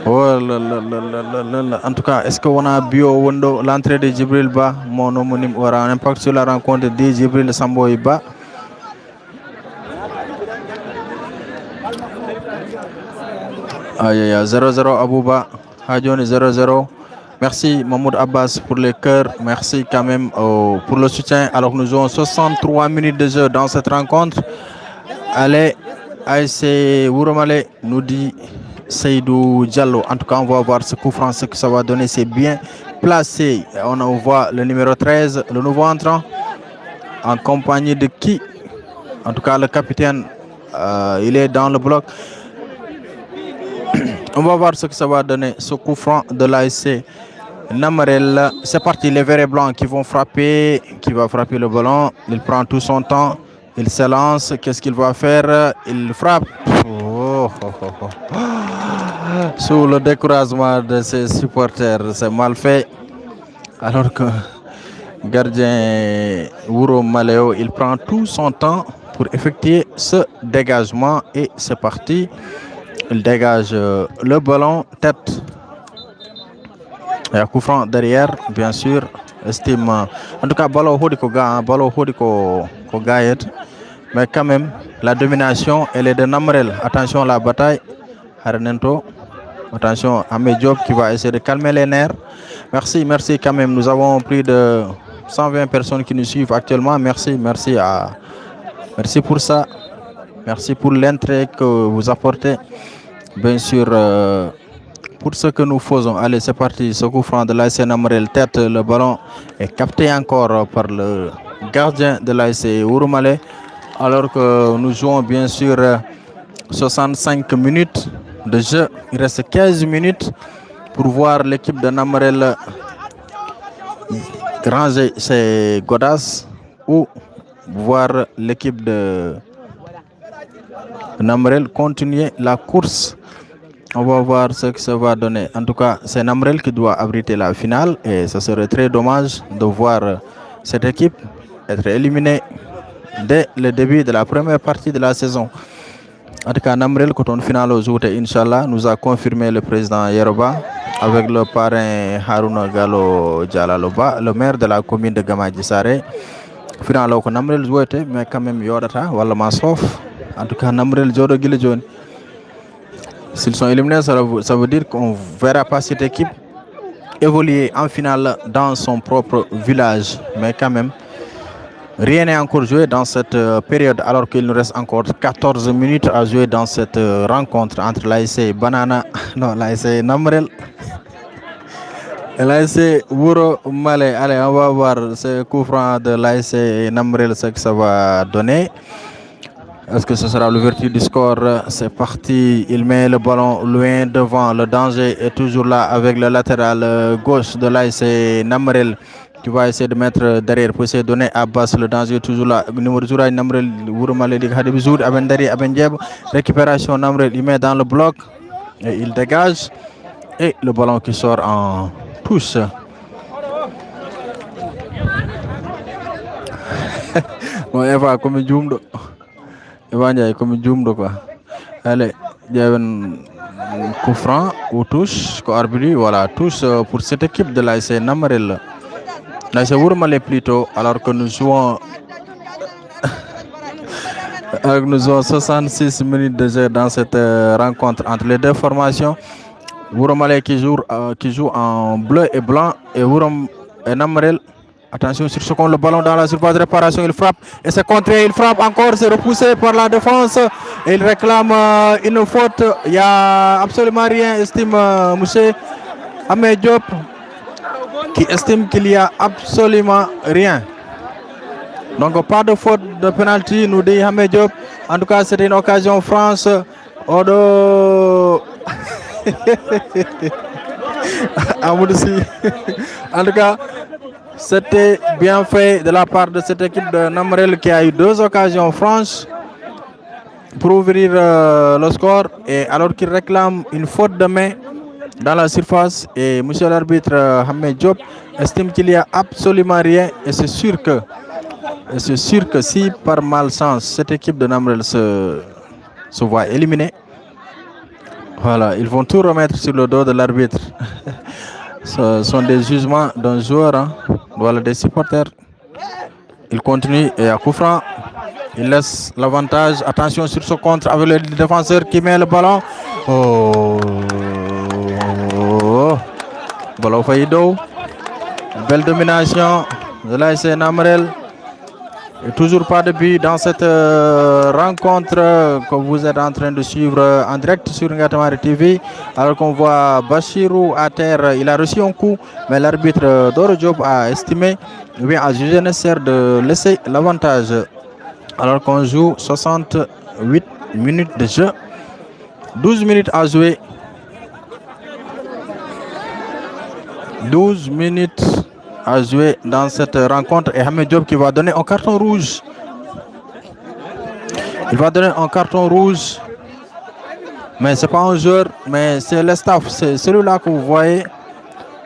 Oh là là là là là là. En tout cas, est-ce qu'on a bio l'entrée de Djibril Ba, mon homonyme, aura un impact sur la rencontre de Djibril Samboy Ba? Aïe, 0-0 Abouba, Hadjoni 0-0. Merci Mahmoud Abbas pour les cœurs. Merci quand même pour le soutien. Alors nous avons 63 minutes de jeu dans cette rencontre. Allez, ASC Wuromale, nous dit Seydou Diallo. En tout cas, on va voir ce coup franc, ce que ça va donner. C'est bien placé. On voit le numéro 13, le nouveau entrant, en compagnie de qui? En tout cas, le capitaine, il est dans le bloc. On va voir ce que ça va donner, ce coup franc de l'ASC Namarel. C'est parti, les verts et blancs qui vont frapper, qui va frapper le ballon. Il prend tout son temps, il se lance. Qu'est-ce qu'il va faire? Il frappe. Sous le découragement de ses supporters, c'est mal fait. Alors que gardien Wuro Maléo, il prend tout son temps pour effectuer ce dégagement et c'est parti. Il dégage le ballon, tête. Il y a coup franc derrière, bien sûr. Estime. En tout cas, ballon hodiko gaïet. Mais quand même, la domination, elle est de Namarel. Attention à la bataille. Harenento. Attention à Medjob qui va essayer de calmer les nerfs. Merci, merci quand même. Nous avons plus de 120 personnes qui nous suivent actuellement. Merci pour ça. Merci pour l'entrée que vous apportez. Bien sûr, pour ce que nous faisons. Allez, c'est parti. Ce coup franc de l'ASC Namarel, tête, le ballon est capté encore par le gardien de l'ASC Wuromale. Alors que nous jouons bien sûr 65 minutes de jeu. Il reste 15 minutes pour voir l'équipe de Namarel ranger ses godasses ou voir l'équipe de Namarel continuer la course. On va voir ce que ça va donner. En tout cas, c'est Namarel qui doit abriter la finale et ce serait très dommage de voir cette équipe être éliminée dès le début de la première partie de la saison. En tout cas, Namarel, quand on finale au jour, Inch'Allah, nous a confirmé le président Yeroba avec le parrain Haruna Gallo Djalaloba, le maire de la commune de Gamadjissare. Finale au Namarel joué, mais quand même Yodata, Walla Masof. En tout cas, Namarel Jodo Giljon. S'ils sont éliminés, ça veut dire qu'on ne verra pas cette équipe évoluer en finale dans son propre village. Mais quand même, rien n'est encore joué dans cette période alors qu'il nous reste encore 14 minutes à jouer dans cette rencontre entre l'ASC Banana, non, l'ASC Namarel et l'ASC Wuromale. Allez, on va voir ce coup franc de l'ASC Namarel, ce que ça va donner. Est-ce que ce sera l'ouverture du score? C'est parti. Il met le ballon loin devant. Le danger est toujours là avec le latéral gauche de l'ASC Namarel qui va essayer de mettre derrière pour essayer de donner à Bass. Le danger est toujours là. Numéro 0 Namarel Wuromale di Khadibizoud Abendari Abenjeb. Récupération Namarel. Il met dans le bloc et il dégage. Et le ballon qui sort en touche. Bon, Eva comme Jumdo. Comme Jumdo quoi. Allez, il y a un coup franc ou touche, arbitre, voilà, touche pour cette équipe de l'ASC Namarel. L'ASC Wuromale plutôt, alors que nous jouons 66 minutes de jeu dans cette rencontre entre les deux formations. Wuromale qui joue en bleu et blanc et Namarel. Attention sur ce compte, le ballon dans la surface de réparation, il frappe et c'est contré, il frappe encore, c'est repoussé par la défense et il réclame une faute. Il n'y a absolument rien, estime monsieur Ahmed Diop qui estime qu'il n'y a absolument rien. Donc pas de faute de penalty, nous dit Ahmed Diop. En tout cas, c'était une occasion France. Odo Amoudouci. En tout cas, c'était bien fait de la part de cette équipe de Namarel qui a eu deux occasions franches. pour ouvrir le score, et alors qu'il réclame une faute de main dans la surface, et monsieur l'arbitre Ahmed Diop estime qu'il n'y a absolument rien, et c'est sûr que si par malchance cette équipe de Namrel se voit éliminée, voilà, ils vont tout remettre sur le dos de l'arbitre. Ce sont des jugements d'un joueur, hein. Voilà, des supporters. Il continue, et à coup franc, il laisse l'avantage. Attention sur ce contre avec le défenseur qui met le ballon. Ballon Faïdo. Belle domination de l'AS Namrel. Et toujours pas de but dans cette rencontre que vous êtes en train de suivre en direct sur Ngatamari TV. Alors qu'on voit Bachirou à terre, il a reçu un coup, mais l'arbitre Doro Diop a estimé, a jugé nécessaire de laisser l'avantage. Alors qu'on joue 68 minutes de jeu, 12 minutes à jouer. 12 minutes à jouer dans cette rencontre, et Ahmed Diop qui va donner un carton rouge. Il va donner un carton rouge, mais c'est pas un joueur, mais c'est le staff. C'est celui-là que vous voyez,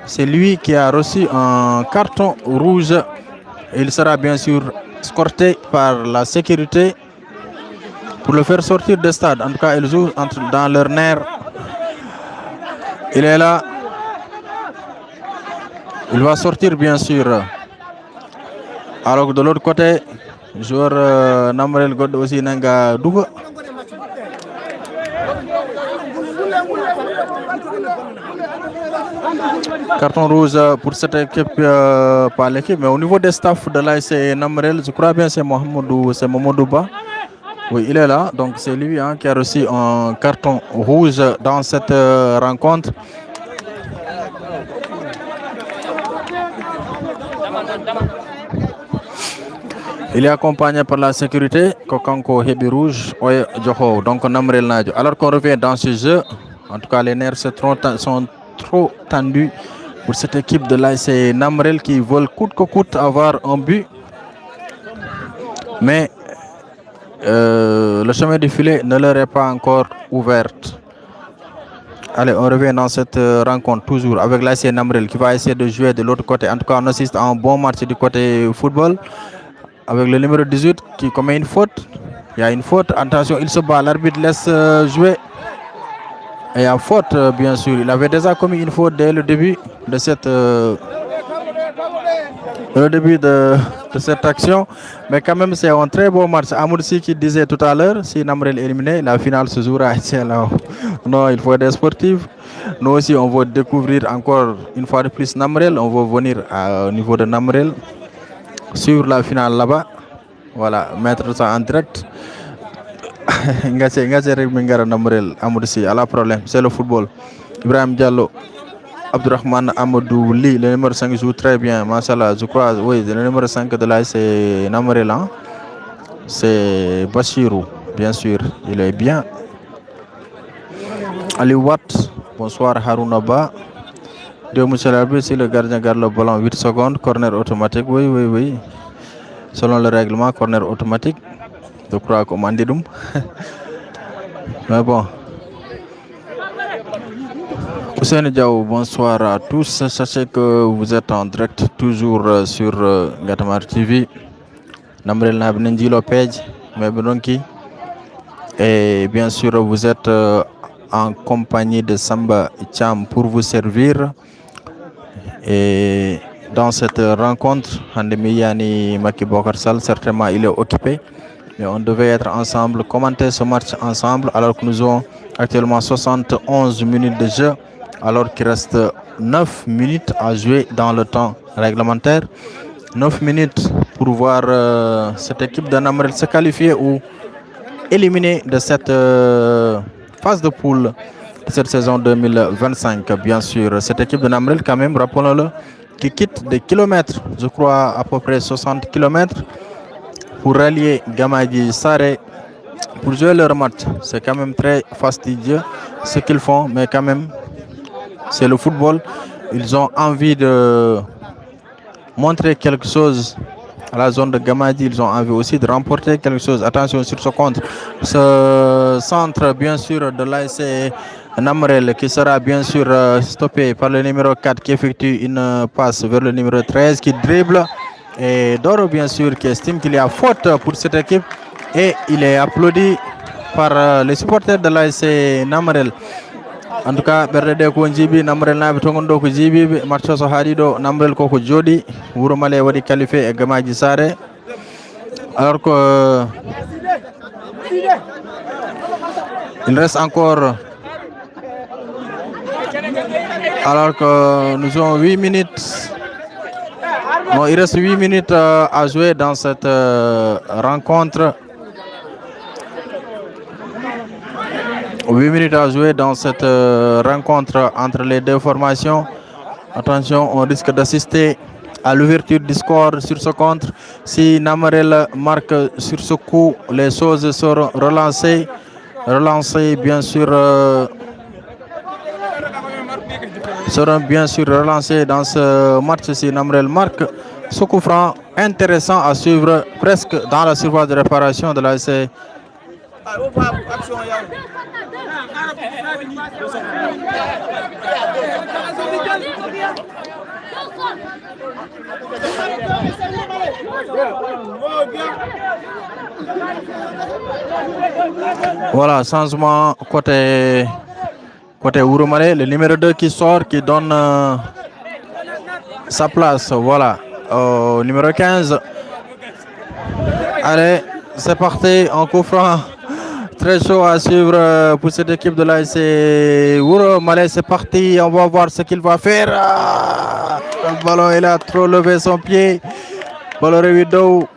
c'est lui qui a reçu un carton rouge. Il sera bien sûr escorté par la sécurité pour le faire sortir du stade. En tout cas, ils jouent dans leur nerf. Il est là. Il va sortir bien sûr. Alors que de l'autre côté, joueur Namrel God aussi Nanga Douga. Carton rouge pour cette équipe, pas l'équipe, mais au niveau des staffs de l'AS Namrel, je crois bien c'est Mamadou Ba. Oui, il est là, donc c'est lui qui a reçu un carton rouge dans cette rencontre. Il est accompagné par la sécurité, Kokanko Hebi Rouge, Oye Djoho, donc Namrel Nadjo. Alors qu'on revient dans ce jeu, en tout cas les nerfs sont trop tendus pour cette équipe de l'AS Namrel qui veulent coûte que coûte avoir un but. Mais le chemin du filet ne leur est pas encore ouvert. Allez, on revient dans cette rencontre toujours avec l'AS Namrel qui va essayer de jouer de l'autre côté. En tout cas, on assiste à un bon match du côté football avec le numéro 18 qui commet une faute. Il y a une faute. Attention, il se bat. L'arbitre laisse jouer. Et il y a faute, bien sûr. Il avait déjà commis une faute dès le début de cette action. Mais quand même, c'est un très beau match. Amoursi qui disait tout à l'heure, si Namrel est éliminé, la finale se jouera ici. Non, il faut des sportifs. Nous aussi, on veut découvrir encore une fois de plus Namrel. On veut venir au niveau de Namrel, suivre la finale là-bas. Voilà, mettre ça en direct. Namrel, Amoursi, à la problème, c'est le football. Ibrahim Diallo. Abdurrahman Amadou Li, le numéro 5 joue très bien, Machallah, je crois, oui, le numéro 5 de là c'est Namrel, c'est Bachirou, bien sûr, il est bien. Ali Watt, bonsoir Harouna Ba. Dieu monsieur l'arbitre, si le gardien garde le ballon 8 secondes, corner automatique, oui. Selon le règlement, corner automatique, je crois qu'on m'a dit. Mais bon. Hussein Diaw, bonsoir à tous. Sachez que vous êtes en direct toujours sur Ngatamari TV. Namrel Nabnenji Lopez, Mebronki. Et bien sûr, vous êtes en compagnie de Samba Cham pour vous servir. Et dans cette rencontre, Handemiyani Maki Bokarsal, certainement il est occupé. Mais on devait être ensemble, commenter ce match ensemble, alors que nous avons actuellement 71 minutes de jeu. Alors qu'il reste 9 minutes à jouer dans le temps réglementaire. 9 minutes pour voir cette équipe de Namrel se qualifier ou éliminer de cette phase de poule de cette saison 2025. Bien sûr, cette équipe de Namrel, quand même, rappelons-le, qui quitte des kilomètres, je crois à peu près 60 kilomètres, pour rallier Gamadji Saré pour jouer leur match. C'est quand même très fastidieux ce qu'ils font, mais quand même, c'est le football. Ils ont envie de montrer quelque chose à la zone de Gamadji. Ils ont envie aussi de remporter quelque chose. Attention sur ce contre. Ce centre, bien sûr, de l'ASC Namarel qui sera bien sûr stoppé par le numéro 4 qui effectue une passe vers le numéro 13 qui dribble. Et Doro, bien sûr, qui estime qu'il y a faute pour cette équipe. Et il est applaudi par les supporters de l'ASC Namarel. En tout cas, Berde ko jibi Namarel naɓe togon ɗo ko jibiɓe match so haaɗi ɗo Namarel koko jooɗi Wuro Male waɗi qualifié e Gamaji Sare alors que il reste encore alors que nous avons 8 minutes. Non, il reste 8 minutes à jouer dans cette rencontre. 8 minutes à jouer dans cette rencontre entre les deux formations. Attention, on risque d'assister à l'ouverture du score sur ce contre. Si Namarel marque sur ce coup, les choses seront relancées. Relancées, bien sûr, seront bien sûr relancées dans ce match si Namarel marque. Ce coup franc intéressant à suivre presque dans la surface de réparation de l'ASC. Voilà, changement côté Wuro Male, le numéro 2 qui sort, qui donne sa place, voilà, au numéro 15. Allez, c'est parti, en coup franc. Très chaud à suivre pour cette équipe de l'ASC Wuro Male. C'est parti, on va voir ce qu'il va faire. Le ballon, il a trop levé son pied. Ballon Rewido.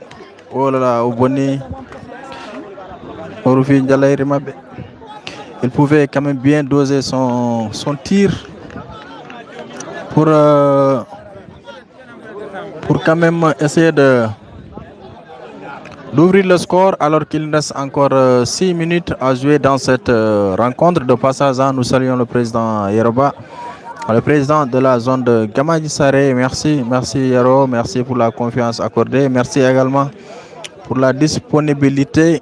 Oh là là, au Boni. Il pouvait quand même bien doser son tir pour quand même essayer d'ouvrir le score alors qu'il reste encore 6 minutes à jouer dans cette rencontre. De passage, nous saluons le président Yeroba, le président de la zone de Gamaji Sare. Merci Yero, merci pour la confiance accordée. Merci également pour la disponibilité.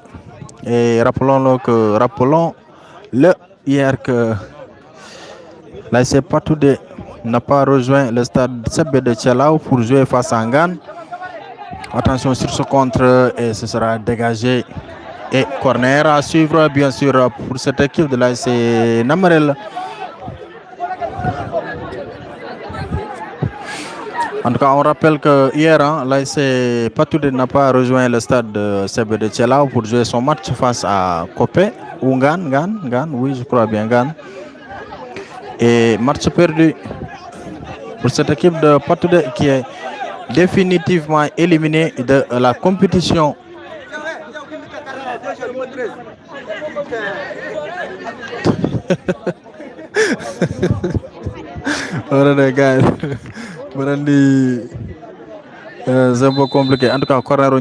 Et rappelons-le hier que l'ASC Patoudé n'a pas rejoint le stade Sebbe de Tchalaou pour jouer face à Ngane. Attention sur ce contre et ce sera dégagé. Et corner à suivre bien sûr pour cette équipe de l'ASC Namarel. En tout cas, on rappelle que hier, l'ASC Patoudé n'a pas rejoint le stade de Sebbe de Tchalaou pour jouer son match face à Kopé ou Ngane, oui, je crois bien Ngane. Et match perdu pour cette équipe de Patoudé qui est définitivement éliminée de la compétition. C'est un peu compliqué. En tout cas, corner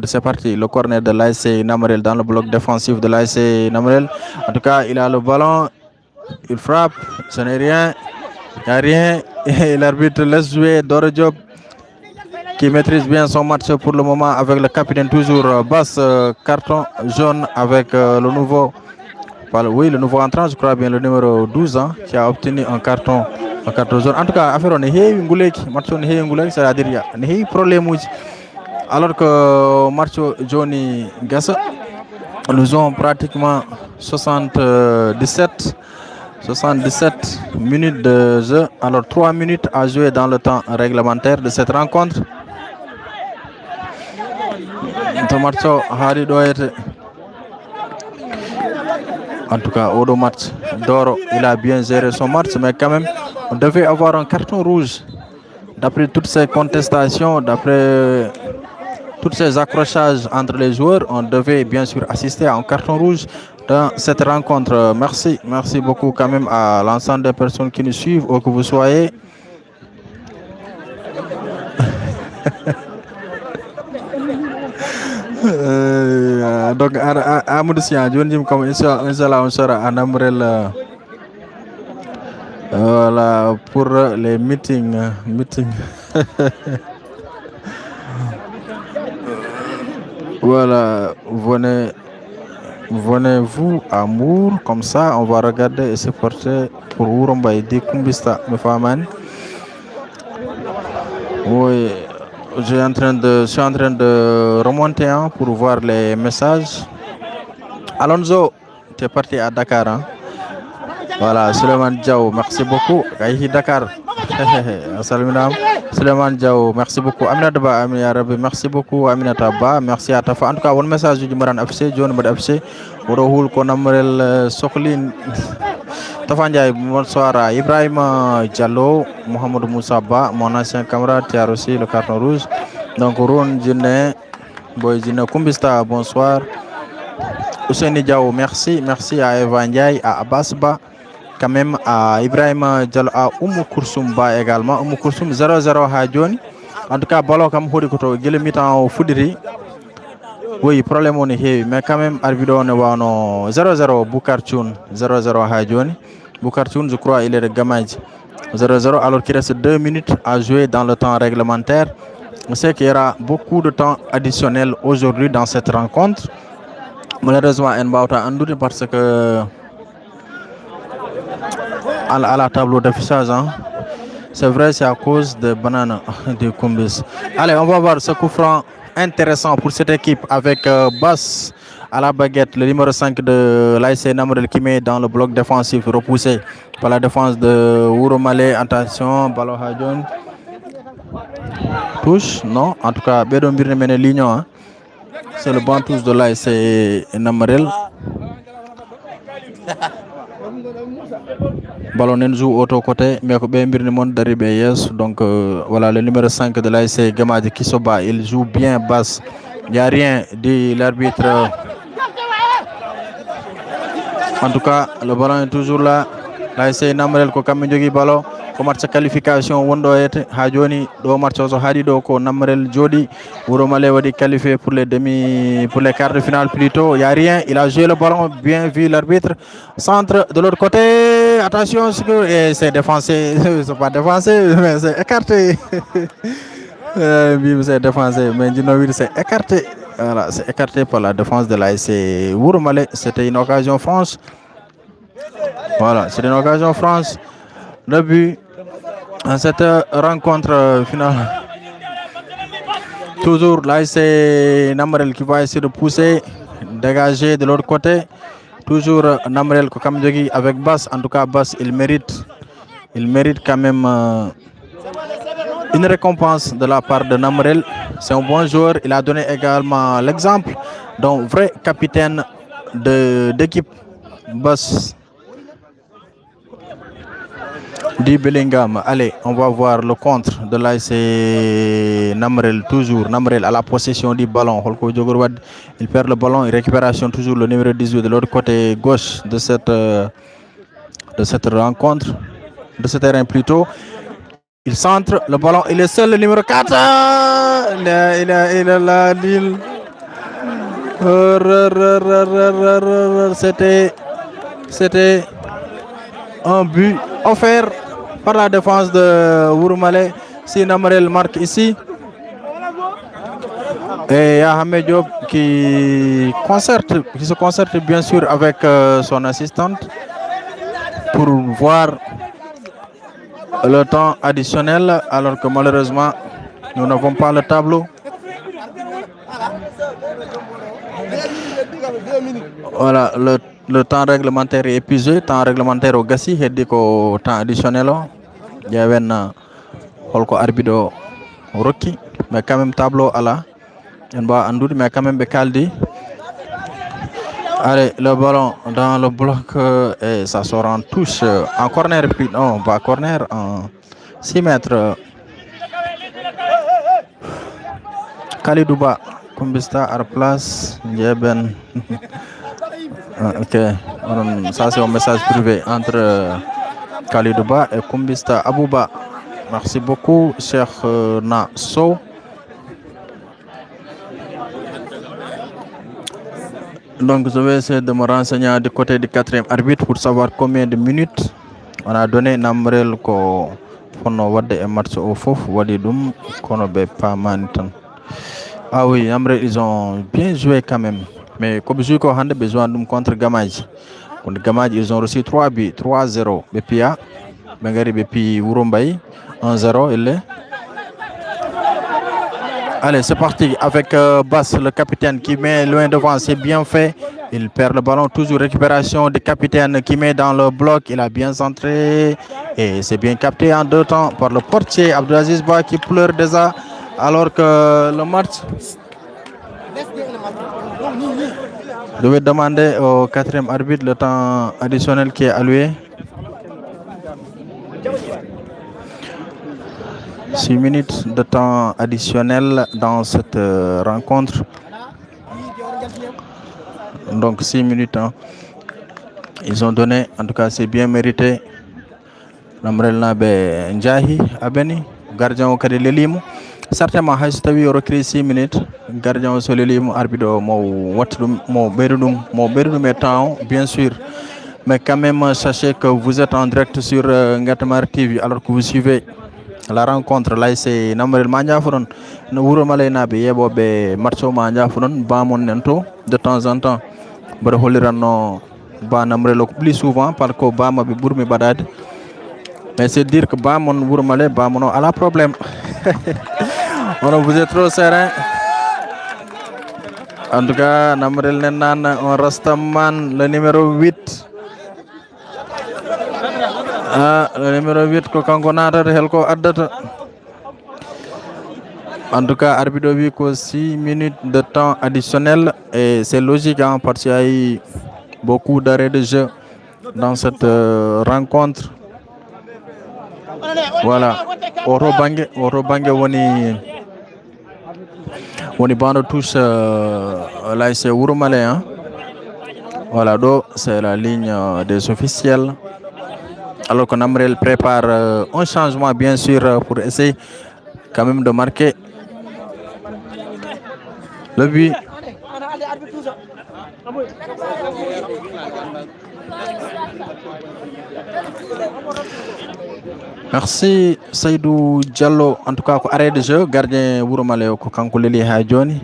c'est parti. Le corner de l'ASC Namarel dans le bloc défensif de l'ASC Namarel. En tout cas, il a le ballon. Il frappe. Ce n'est rien. Il n'y a rien. Et l'arbitre laisse jouer Doro Diop qui maîtrise bien son match pour le moment avec le capitaine toujours basse, carton jaune avec le nouveau entrant, je crois bien le numéro 12 qui a obtenu un carton jaune. En tout cas, affaire on est c'est-à-dire il y a un problème alors que match Johnny Gassa, nous avons pratiquement 77 minutes de jeu, alors 3 minutes à jouer dans le temps réglementaire de cette rencontre. En tout cas, au match, Doro, il a bien géré son match, mais quand même, on devait avoir un carton rouge. D'après toutes ces contestations, d'après tous ces accrochages entre les joueurs, on devait bien sûr assister à un carton rouge dans cette rencontre. Merci beaucoup quand même à l'ensemble des personnes qui nous suivent, où que vous soyez. Donc Amadou Sian joni comme inchallah on sera à Namarel voilà pour les meetings Voilà, venez-vous à Mour, comme ça on va regarder et se porter pour Urumbaï de Kumbista, me faman. Oui, je suis en train de remonter pour voir les messages. Alonso, tu es parti à Dakar. Hein? Voilà, Suleiman Diaw, merci beaucoup. Aïhi Dakar. Salam Suleiman Diaw, merci beaucoup. Aminata Ba, Amina Rabbi, merci beaucoup. Aminata Ba, merci à Tafa. En tout cas, un message du Maran FC, John Mad FC. Rohul Konamrel Soklin. Tafa Ndiaye, bonsoir. Ibrahim Diallo, Mohamed Moussa Ba, mon ancien camarade, qui a reçu le carton rouge. Donc, Ron Djine, Boy Djine Kumbista, bonsoir. Ousseini Diaw, merci. Merci à Eva Ndiaye, à Abbas Ba. Quand même à Ibrahim Diallo, à Oumou Koursoum Ba également. Oumou Koursoum 0-0 à Johnny. En tout cas, ballon comme Hodi Koto, Gile Mitan au Foudiri. Oui, problème on est mais quand même, arbitre on est 0-0 Boukar Tchoun, 0-0 à Johnny. Boukar Tchoun, je crois, il est de Gamadji. 0-0 alors qu'il reste 2 minutes à jouer dans le temps réglementaire. On sait qu'il y aura beaucoup de temps additionnel aujourd'hui dans cette rencontre. Malheureusement, Nbauta Andoudi parce que à la tableau d'affichage, hein. C'est vrai, c'est à cause de Banana de Kumbis. Allez, on va voir ce coup franc intéressant pour cette équipe avec Bass à la baguette, le numéro 5 de l'ASC Namrel qui met dans le bloc défensif repoussé par la défense de Urumale. Attention, ballon Hadjon. Touche, non, en tout cas, Bédon Birnemene Lignon. Hein. C'est le bon touche de l'ASC Namrel. Ballon Nenjou auto côté mais ko be mbirni mon dari be yes donc voilà le numéro 5 de l'ASC Gamadji Kisoba, il joue bien basse, il n'y a rien dit l'arbitre. En tout cas le ballon est toujours là, l'ASC Namrel ko kambe jogi ballon ko match qualification wondo ete ha joni do match so haadi do ko Namrel jodi Urumale wadi qualifié pour les quarts de finale plutôt. Il y a rien, il a joué le ballon, bien vu l'arbitre. Centre de l'autre côté, attention c'est défoncé, c'est pas défoncé mais c'est écarté. C'est défoncé mais Djinovir c'est écarté. Voilà, c'est écarté par la défense de l'ASC Urumale. C'était une occasion franche. Voilà, c'est une occasion franche. Le but dans cette rencontre finale. Toujours l'ASC Namrel qui va essayer de pousser, dégager de l'autre côté. Toujours Namrel Kokamdjogi avec Bass. En tout cas, Bass, il mérite quand même une récompense de la part de Namrel. C'est un bon joueur. Il a donné également l'exemple d'un vrai capitaine d'équipe. Bass Di Bellingham. Allez, on va voir le contre de l'ASC Namrel. Toujours Namrel à la possession du ballon. Il perd le ballon et récupération toujours le numéro 18 de l'autre côté gauche de cette rencontre, de ce terrain plutôt. Il centre le ballon, il est seul, le numéro 4. Il est là, c'était un but offert par la défense de Urumale. Si Namrel marque ici, et Ahmed Diop qui se concerte bien sûr avec son assistante pour voir le temps additionnel, alors que malheureusement nous n'avons pas le tableau. Voilà, le temps réglementaire est épuisé. Temps réglementaire au Gassi, il dit qu'au temps additionnel, il y avait un arbitre Rocky, mais quand même tableau à la. Mais quand même Bekaldi. Allez, le ballon dans le bloc et ça sort en touche. En corner, puis non, pas corner, en 6 mètres. Kalidouba, Kumbista à la place. Yeben. Ok, ça c'est un message privé entre Kalidouba et Kumbista Abouba. Merci beaucoup, cher Nassau. Donc je vais essayer de me renseigner du côté du 4e arbitre pour savoir combien de minutes on a donné Namrel ko fono wadde e match o fof wadi dum kono be pamani tan. Ah oui, Amré, ils ont bien joué quand même. Mais comme je dis, on a besoin d'un contre Gamadji. Contre Gamadji, ils ont reçu 3 buts, 3-0. Bepia, Bengari Bepi Urumbaï, 1-0. Allez, c'est parti avec Bass, le capitaine qui met loin devant, c'est bien fait. Il perd le ballon, toujours récupération du capitaine qui met dans le bloc. Il a bien centré et c'est bien capté en 2 temps par le portier Abdelaziz Ba qui pleure déjà alors que le match devait demander au 4e arbitre le temps additionnel qui est alloué. 6 minutes de temps additionnel dans cette rencontre. Donc 6 minutes. Hein. Ils ont donné, en tout cas c'est bien mérité. Namrel Nabe Njahi Abeni, gardien au Kadi Lelimu. Certainement, il y a 6 minutes. Gardien au Lelimu, arbitre mo Berudum est temps, bien sûr. Mais quand même, sachez que vous êtes en direct sur Ngatamar TV alors que vous suivez la rencontre. Là, c'est Namrel Mandiafuron. Nous Malena Beyebo be Marcho Mandiafuron, Bamon Nento, de temps en temps. Barholirano Ba Namrel plus souvent parce que Bama Bourme Badad. Mais c'est dire que Bamon Bourmale, Bamono a la problème. Vous êtes trop serein. En tout cas, Namrel Nenan, on Rastaman, le numéro 8. Le numéro 8, Kokangonata, Helko Addata. En tout cas, arbitre vu que 6 minutes de temps additionnel. Et c'est logique, hein, parce qu'il y a eu beaucoup d'arrêts de jeu dans cette rencontre. Voilà. Orobange woni bande touche là c'est Ouroumale, hein. Voilà, donc c'est la ligne des officiels. Alors que Namrel prépare un changement bien sûr pour essayer quand même de marquer le but. Merci Saïdou Diallo. En tout cas, arrêt de jeu, gardien Ouroumale ko kanko leli ha joni.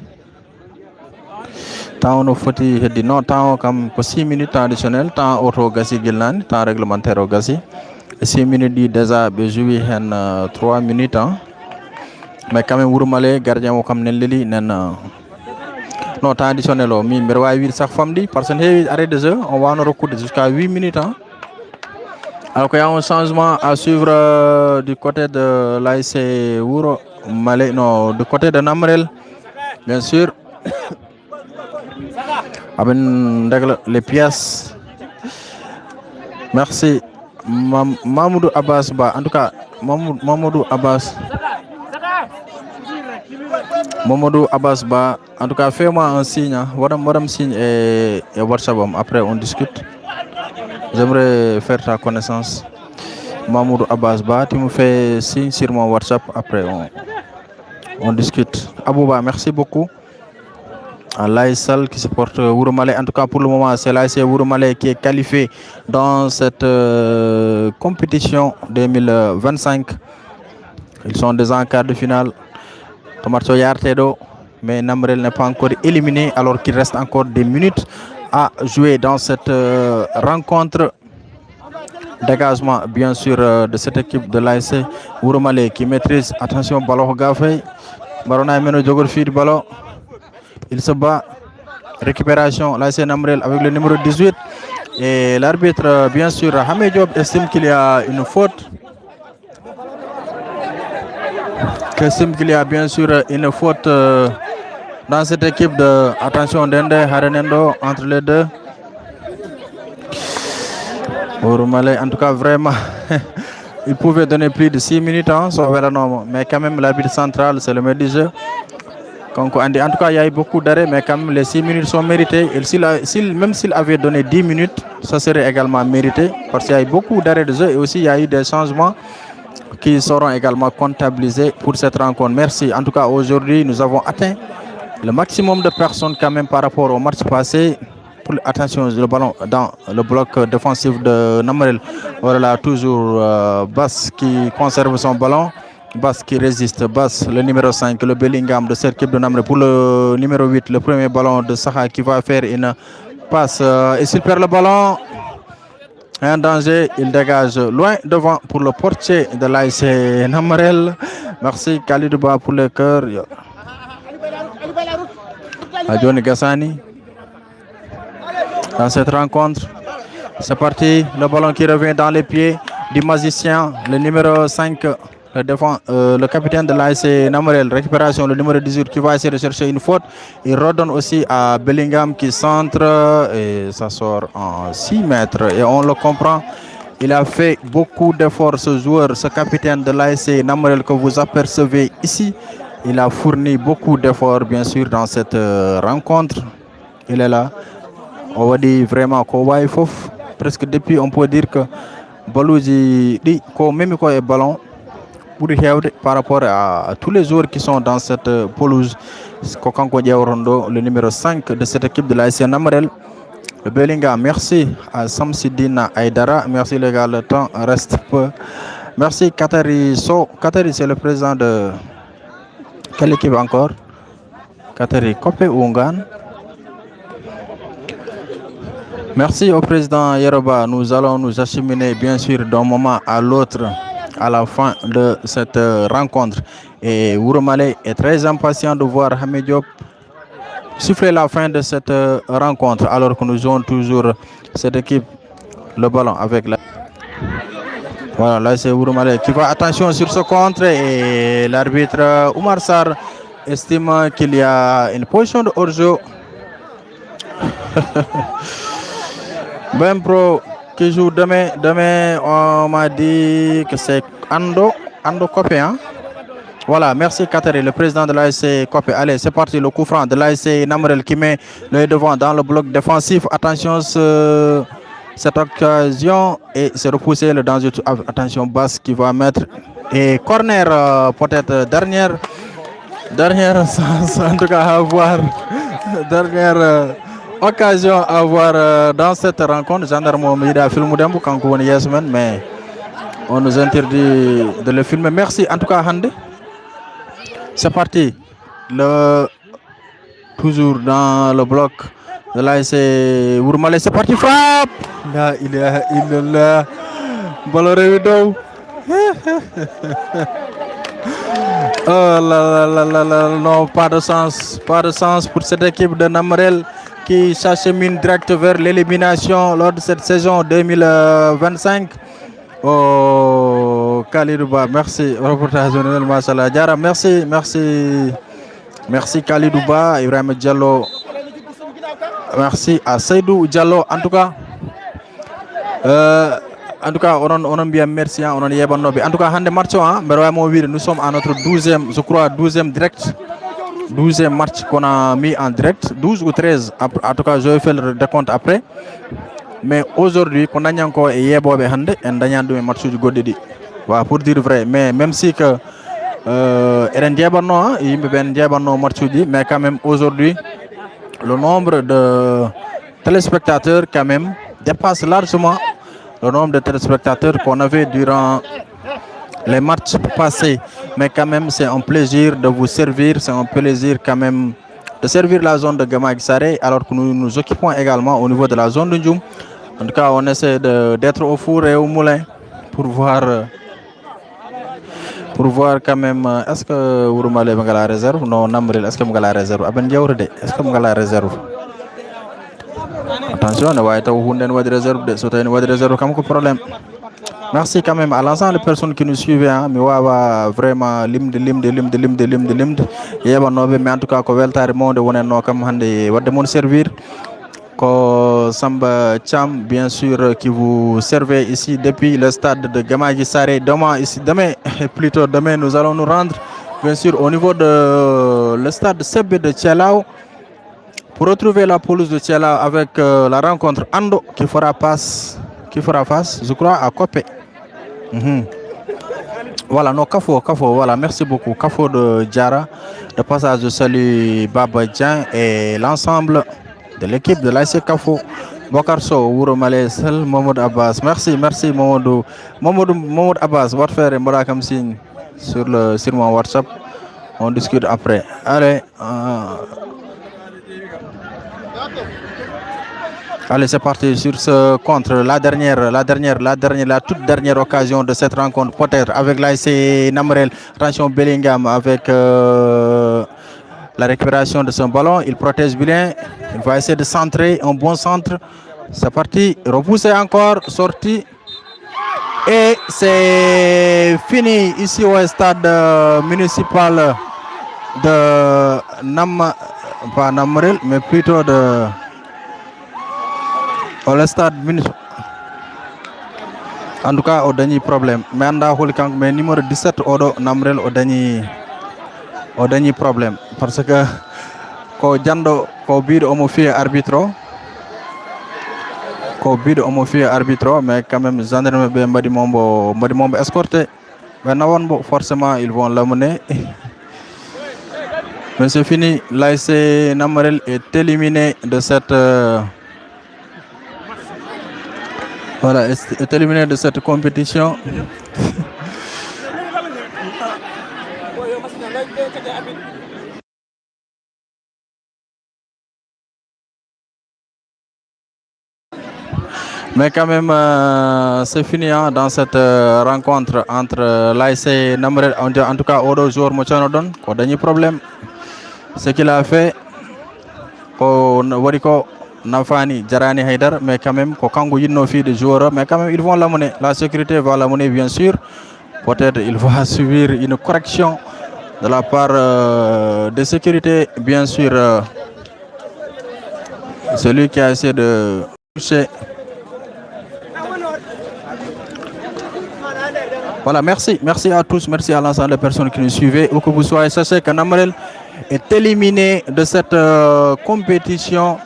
Temps no foti heddi non temps comme 6 minutes additionnel, temps auto gasi gilnani, temps réglementaire au gasi. 6 minutes dit déjà be joué en 3 minutes, hein. Mais quand même Ouroumale gardien o kam nen leli nen non temps additionnel o mi mber wawi chaque famdi parce que heewi arrêt de jeu on va recourir jusqu'à 8 minutes, hein. Alors qu'il y a un changement à suivre du côté de l'ASC Ouroumale, non, du côté de Namrel, bien sûr. Les pièces. Merci. Mamoudou Abbas Ba. En tout cas, Mamoudou Abbas. Mamoudou Abbas Ba. En tout cas, fais-moi un signe. Voilà signe et WhatsApp. Après, on discute. J'aimerais faire ta connaissance. Mamoudou Abbas Ba, tu me fais signe sur mon WhatsApp. Après, on discute. Abouba, merci beaucoup. L'ASL qui supporte Ouroumale. En tout cas, pour le moment, c'est l'ASC Ouroumale qui est qualifié dans cette compétition 2025. Ils sont déjà en quart de finale. Tomato Yartedo, mais Namrel n'est pas encore éliminé alors qu'il reste encore des minutes à jouer dans cette rencontre. Dégagement bien sûr de cette équipe de l'ASC Ouroumale qui maîtrise, attention, ballon Gafay, Barona Meno Djogorfi du ballon, il se bat, récupération, l'ASC Namrel avec le numéro 18 et l'arbitre bien sûr Hamid Diop estime qu'il y a une faute. Estime qu'il y a bien sûr une faute dans cette équipe de, attention, Dende Harenendo entre les deux. Ouroumale, en tout cas, vraiment, il pouvait donner plus de 6 minutes, hein, mais quand même, l'arbitre central, c'est le maître du jeu. En tout cas, il y a eu beaucoup d'arrêts, mais quand même, les 6 minutes sont méritées. Et même s'il avait donné 10 minutes, ça serait également mérité, parce qu'il y a eu beaucoup d'arrêts de jeu et aussi il y a eu des changements qui seront également comptabilisés pour cette rencontre. Merci. En tout cas, aujourd'hui, nous avons atteint le maximum de personnes quand même par rapport au match passé. Attention, le ballon dans le bloc défensif de Namrel. Voilà, toujours Bass qui conserve son ballon. Bass qui résiste, Bass, le numéro 5, le Bellingham de cette équipe de Namre. Pour le numéro 8, le premier ballon de Saha qui va faire une passe. Et s'il perd le ballon, un danger, il dégage loin devant pour le portier de l'AS Namarel. Merci Khalidouba pour le cœur. Johnny Gassani dans cette rencontre. C'est parti, le ballon qui revient dans les pieds du magicien, le numéro 5, le capitaine de l'AS Namarel. Récupération, le numéro 18 qui va essayer de chercher une faute. Il redonne aussi à Bellingham qui centre et ça sort en 6 mètres. Et on le comprend, il a fait beaucoup d'efforts ce joueur, ce capitaine de l'AS Namarel que vous apercevez ici. Il a fourni beaucoup d'efforts bien sûr dans cette rencontre. Il est là. On va dire vraiment qu'il faut presque depuis on peut dire que Balouji dit qu'on même quoi est ballon pour par rapport à tous les joueurs qui sont dans cette pelouse. Kokanko Diaorondo, le numéro 5 de cette équipe de l'AS Namarel. Le Bellingham, merci à Samsidina Aydara. Merci les gars, le temps reste peu. Merci Katari So. Katari, c'est le président de quelle équipe encore? Katari Kopé Ungan. Merci au président Yeroba. Nous allons nous acheminer bien sûr d'un moment à l'autre à la fin de cette rencontre. Et Wouroumale est très impatient de voir Hamid Diop siffler la fin de cette rencontre alors que nous jouons toujours cette équipe, le ballon avec la... Voilà, là c'est Wouroumale qui va attention sur ce contre et l'arbitre Oumar Sarr estime qu'il y a une position de hors-jeu. Ben Pro qui joue demain, on m'a dit que c'est Ando Kopé, hein? Voilà, merci Katari, le président de l'AS Kopé. Allez, c'est parti, le coup franc de l'AS Namarel qui met le devant dans le bloc défensif. Attention, cette occasion et c'est repoussé le danger. Attention, Basse qui va mettre et corner peut-être dernière en tout cas à voir dernière occasion à voir dans cette rencontre. Gendarme Mida film Dembo quand on est semaine, mais on nous interdit de le filmer. Merci en tout cas Hande. C'est parti. Toujours dans le bloc de l'AS Wouroumale. C'est parti, frappe. Là, il est là. Ballon revido. Oh là, non, pas de sens pour cette équipe de Namarel qui s'achemine direct vers l'élimination lors de cette saison 2025. Oh, Khalidouba, merci. Reportage de Masala Diara, merci Khalidouba, Ibrahim Diallo. Merci à Seydou Diallo. En tout cas, on a bien merci, on a bien nobi. En tout cas, Hande Marcho, nous sommes à notre 12e direct. 12e match qu'on a mis en direct, 12 ou 13, en tout cas je vais faire le décompte après. Mais aujourd'hui, on a encore Yebobe Hande et on a un match du Godedi. Voilà, pour dire vrai, mais même si que il y a un match, mais quand même aujourd'hui, le nombre de téléspectateurs quand même dépasse largement le nombre de téléspectateurs qu'on avait durant les matchs passés. Mais quand même, c'est un plaisir de vous servir, c'est un plaisir quand même de servir la zone de Gama Saré alors que nous nous occupons également au niveau de la zone de Ndjoum. En tout cas, on essaie d'être au four et au moulin pour voir quand même, est-ce que Wouroumale a la réserve? Non, Namarel, est-ce que a la réserve? Est-ce que a la réserve? Attention, on va être au Hunden ou de réserve, de sauter une voie de réserve, comme problème. Merci quand même à l'ensemble des personnes qui nous suivent, hein, mais vraiment limde. Mais en tout cas, ko weltare monde wonenno kam hande wadde mon servir. Ko Samba Cham, bien sûr, qui vous servait ici depuis le stade de Gamadji Saré. Demain, nous allons nous rendre, bien sûr, au niveau de le stade Sebbe de Thielao pour retrouver la pelouse de Thielao avec la rencontre Ando qui fera face, je crois, à Kopé. Voilà, non, Kafo, voilà, merci beaucoup. Kafo de Diara, de passage, je salue Baba Djan et l'ensemble de l'équipe de l'AS Kafo. Bokarso, Wouroumale, Mohamed Abbas. Merci, Mohamed Abbas. Votre frère Mbarakam Singh. sur mon WhatsApp. On discute après. Allez, allez, c'est parti sur ce contre. La toute dernière occasion de cette rencontre, peut-être avec l'ASC Namarel. Attention, Bellingham avec la récupération de son ballon. Il protège bien. Il va essayer de centrer. Un bon centre. C'est parti. Repoussé encore. Sorti. Et c'est fini ici au stade municipal de pas Namarel, mais plutôt au stade municipal. En tout cas, au dernier problème. Mais mais numéro 17 au Namarel au dernier problème. Parce que ko jando ko bido omo fi arbitro. Mais quand même gendarme be mbadi mombo escorté. Mais nawon forcément ils vont l'amener. Mais c'est fini. L'ASC Namarel est éliminé de cette voilà, est éliminé de cette compétition. Mais quand même, c'est fini dans cette rencontre entre l'ASC Namarel, en tout cas, Odo joueur Mochanodon, au dernier problème. Ce qu'il a fait, au Wariko Nafani, Jarani Haidar, mais quand même, au Kango Yinofi de joueurs, mais quand même, ils vont l'amener. La sécurité va l'amener, bien sûr. Peut-être il va subir une correction de la part de sécurité, bien sûr. Celui qui a essayé de toucher. Voilà, merci à tous, merci à l'ensemble des personnes qui nous suivaient, où que vous soyez. Sachez que Namarel est éliminé de cette compétition,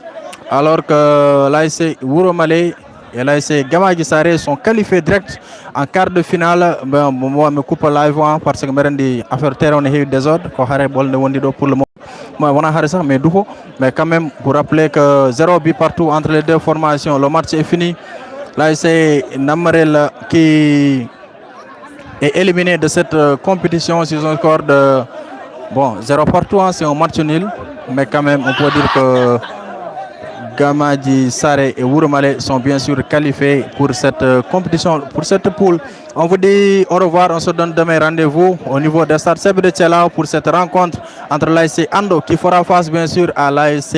alors que l'ASC Wuromale et l'ASC Gamadji Saré sont qualifiés direct en quart de finale. Moi, je coupe live parce que je affaire terrain est désordre, pour le moment. Mais quand même, pour rappeler que 0 but partout entre les deux formations, le match est fini. L'ASC Namarel qui est éliminé de cette compétition sur un score de 0 partout, c'est un match nul, mais quand même on peut dire que Gamadji Saré et Wuromale sont bien sûr qualifiés pour cette compétition, pour cette poule. On vous dit au revoir, on se donne demain rendez-vous au niveau de Stade Seb de Thiela pour cette rencontre entre l'ASC Ando qui fera face bien sûr à l'ASC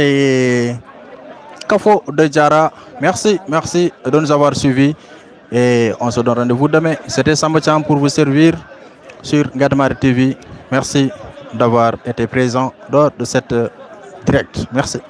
Kafo de Diara. Merci de nous avoir suivis. Et on se donne rendez-vous demain. C'était Samba Cham pour vous servir sur Gadamar TV. Merci d'avoir été présent lors de cette direct. Merci.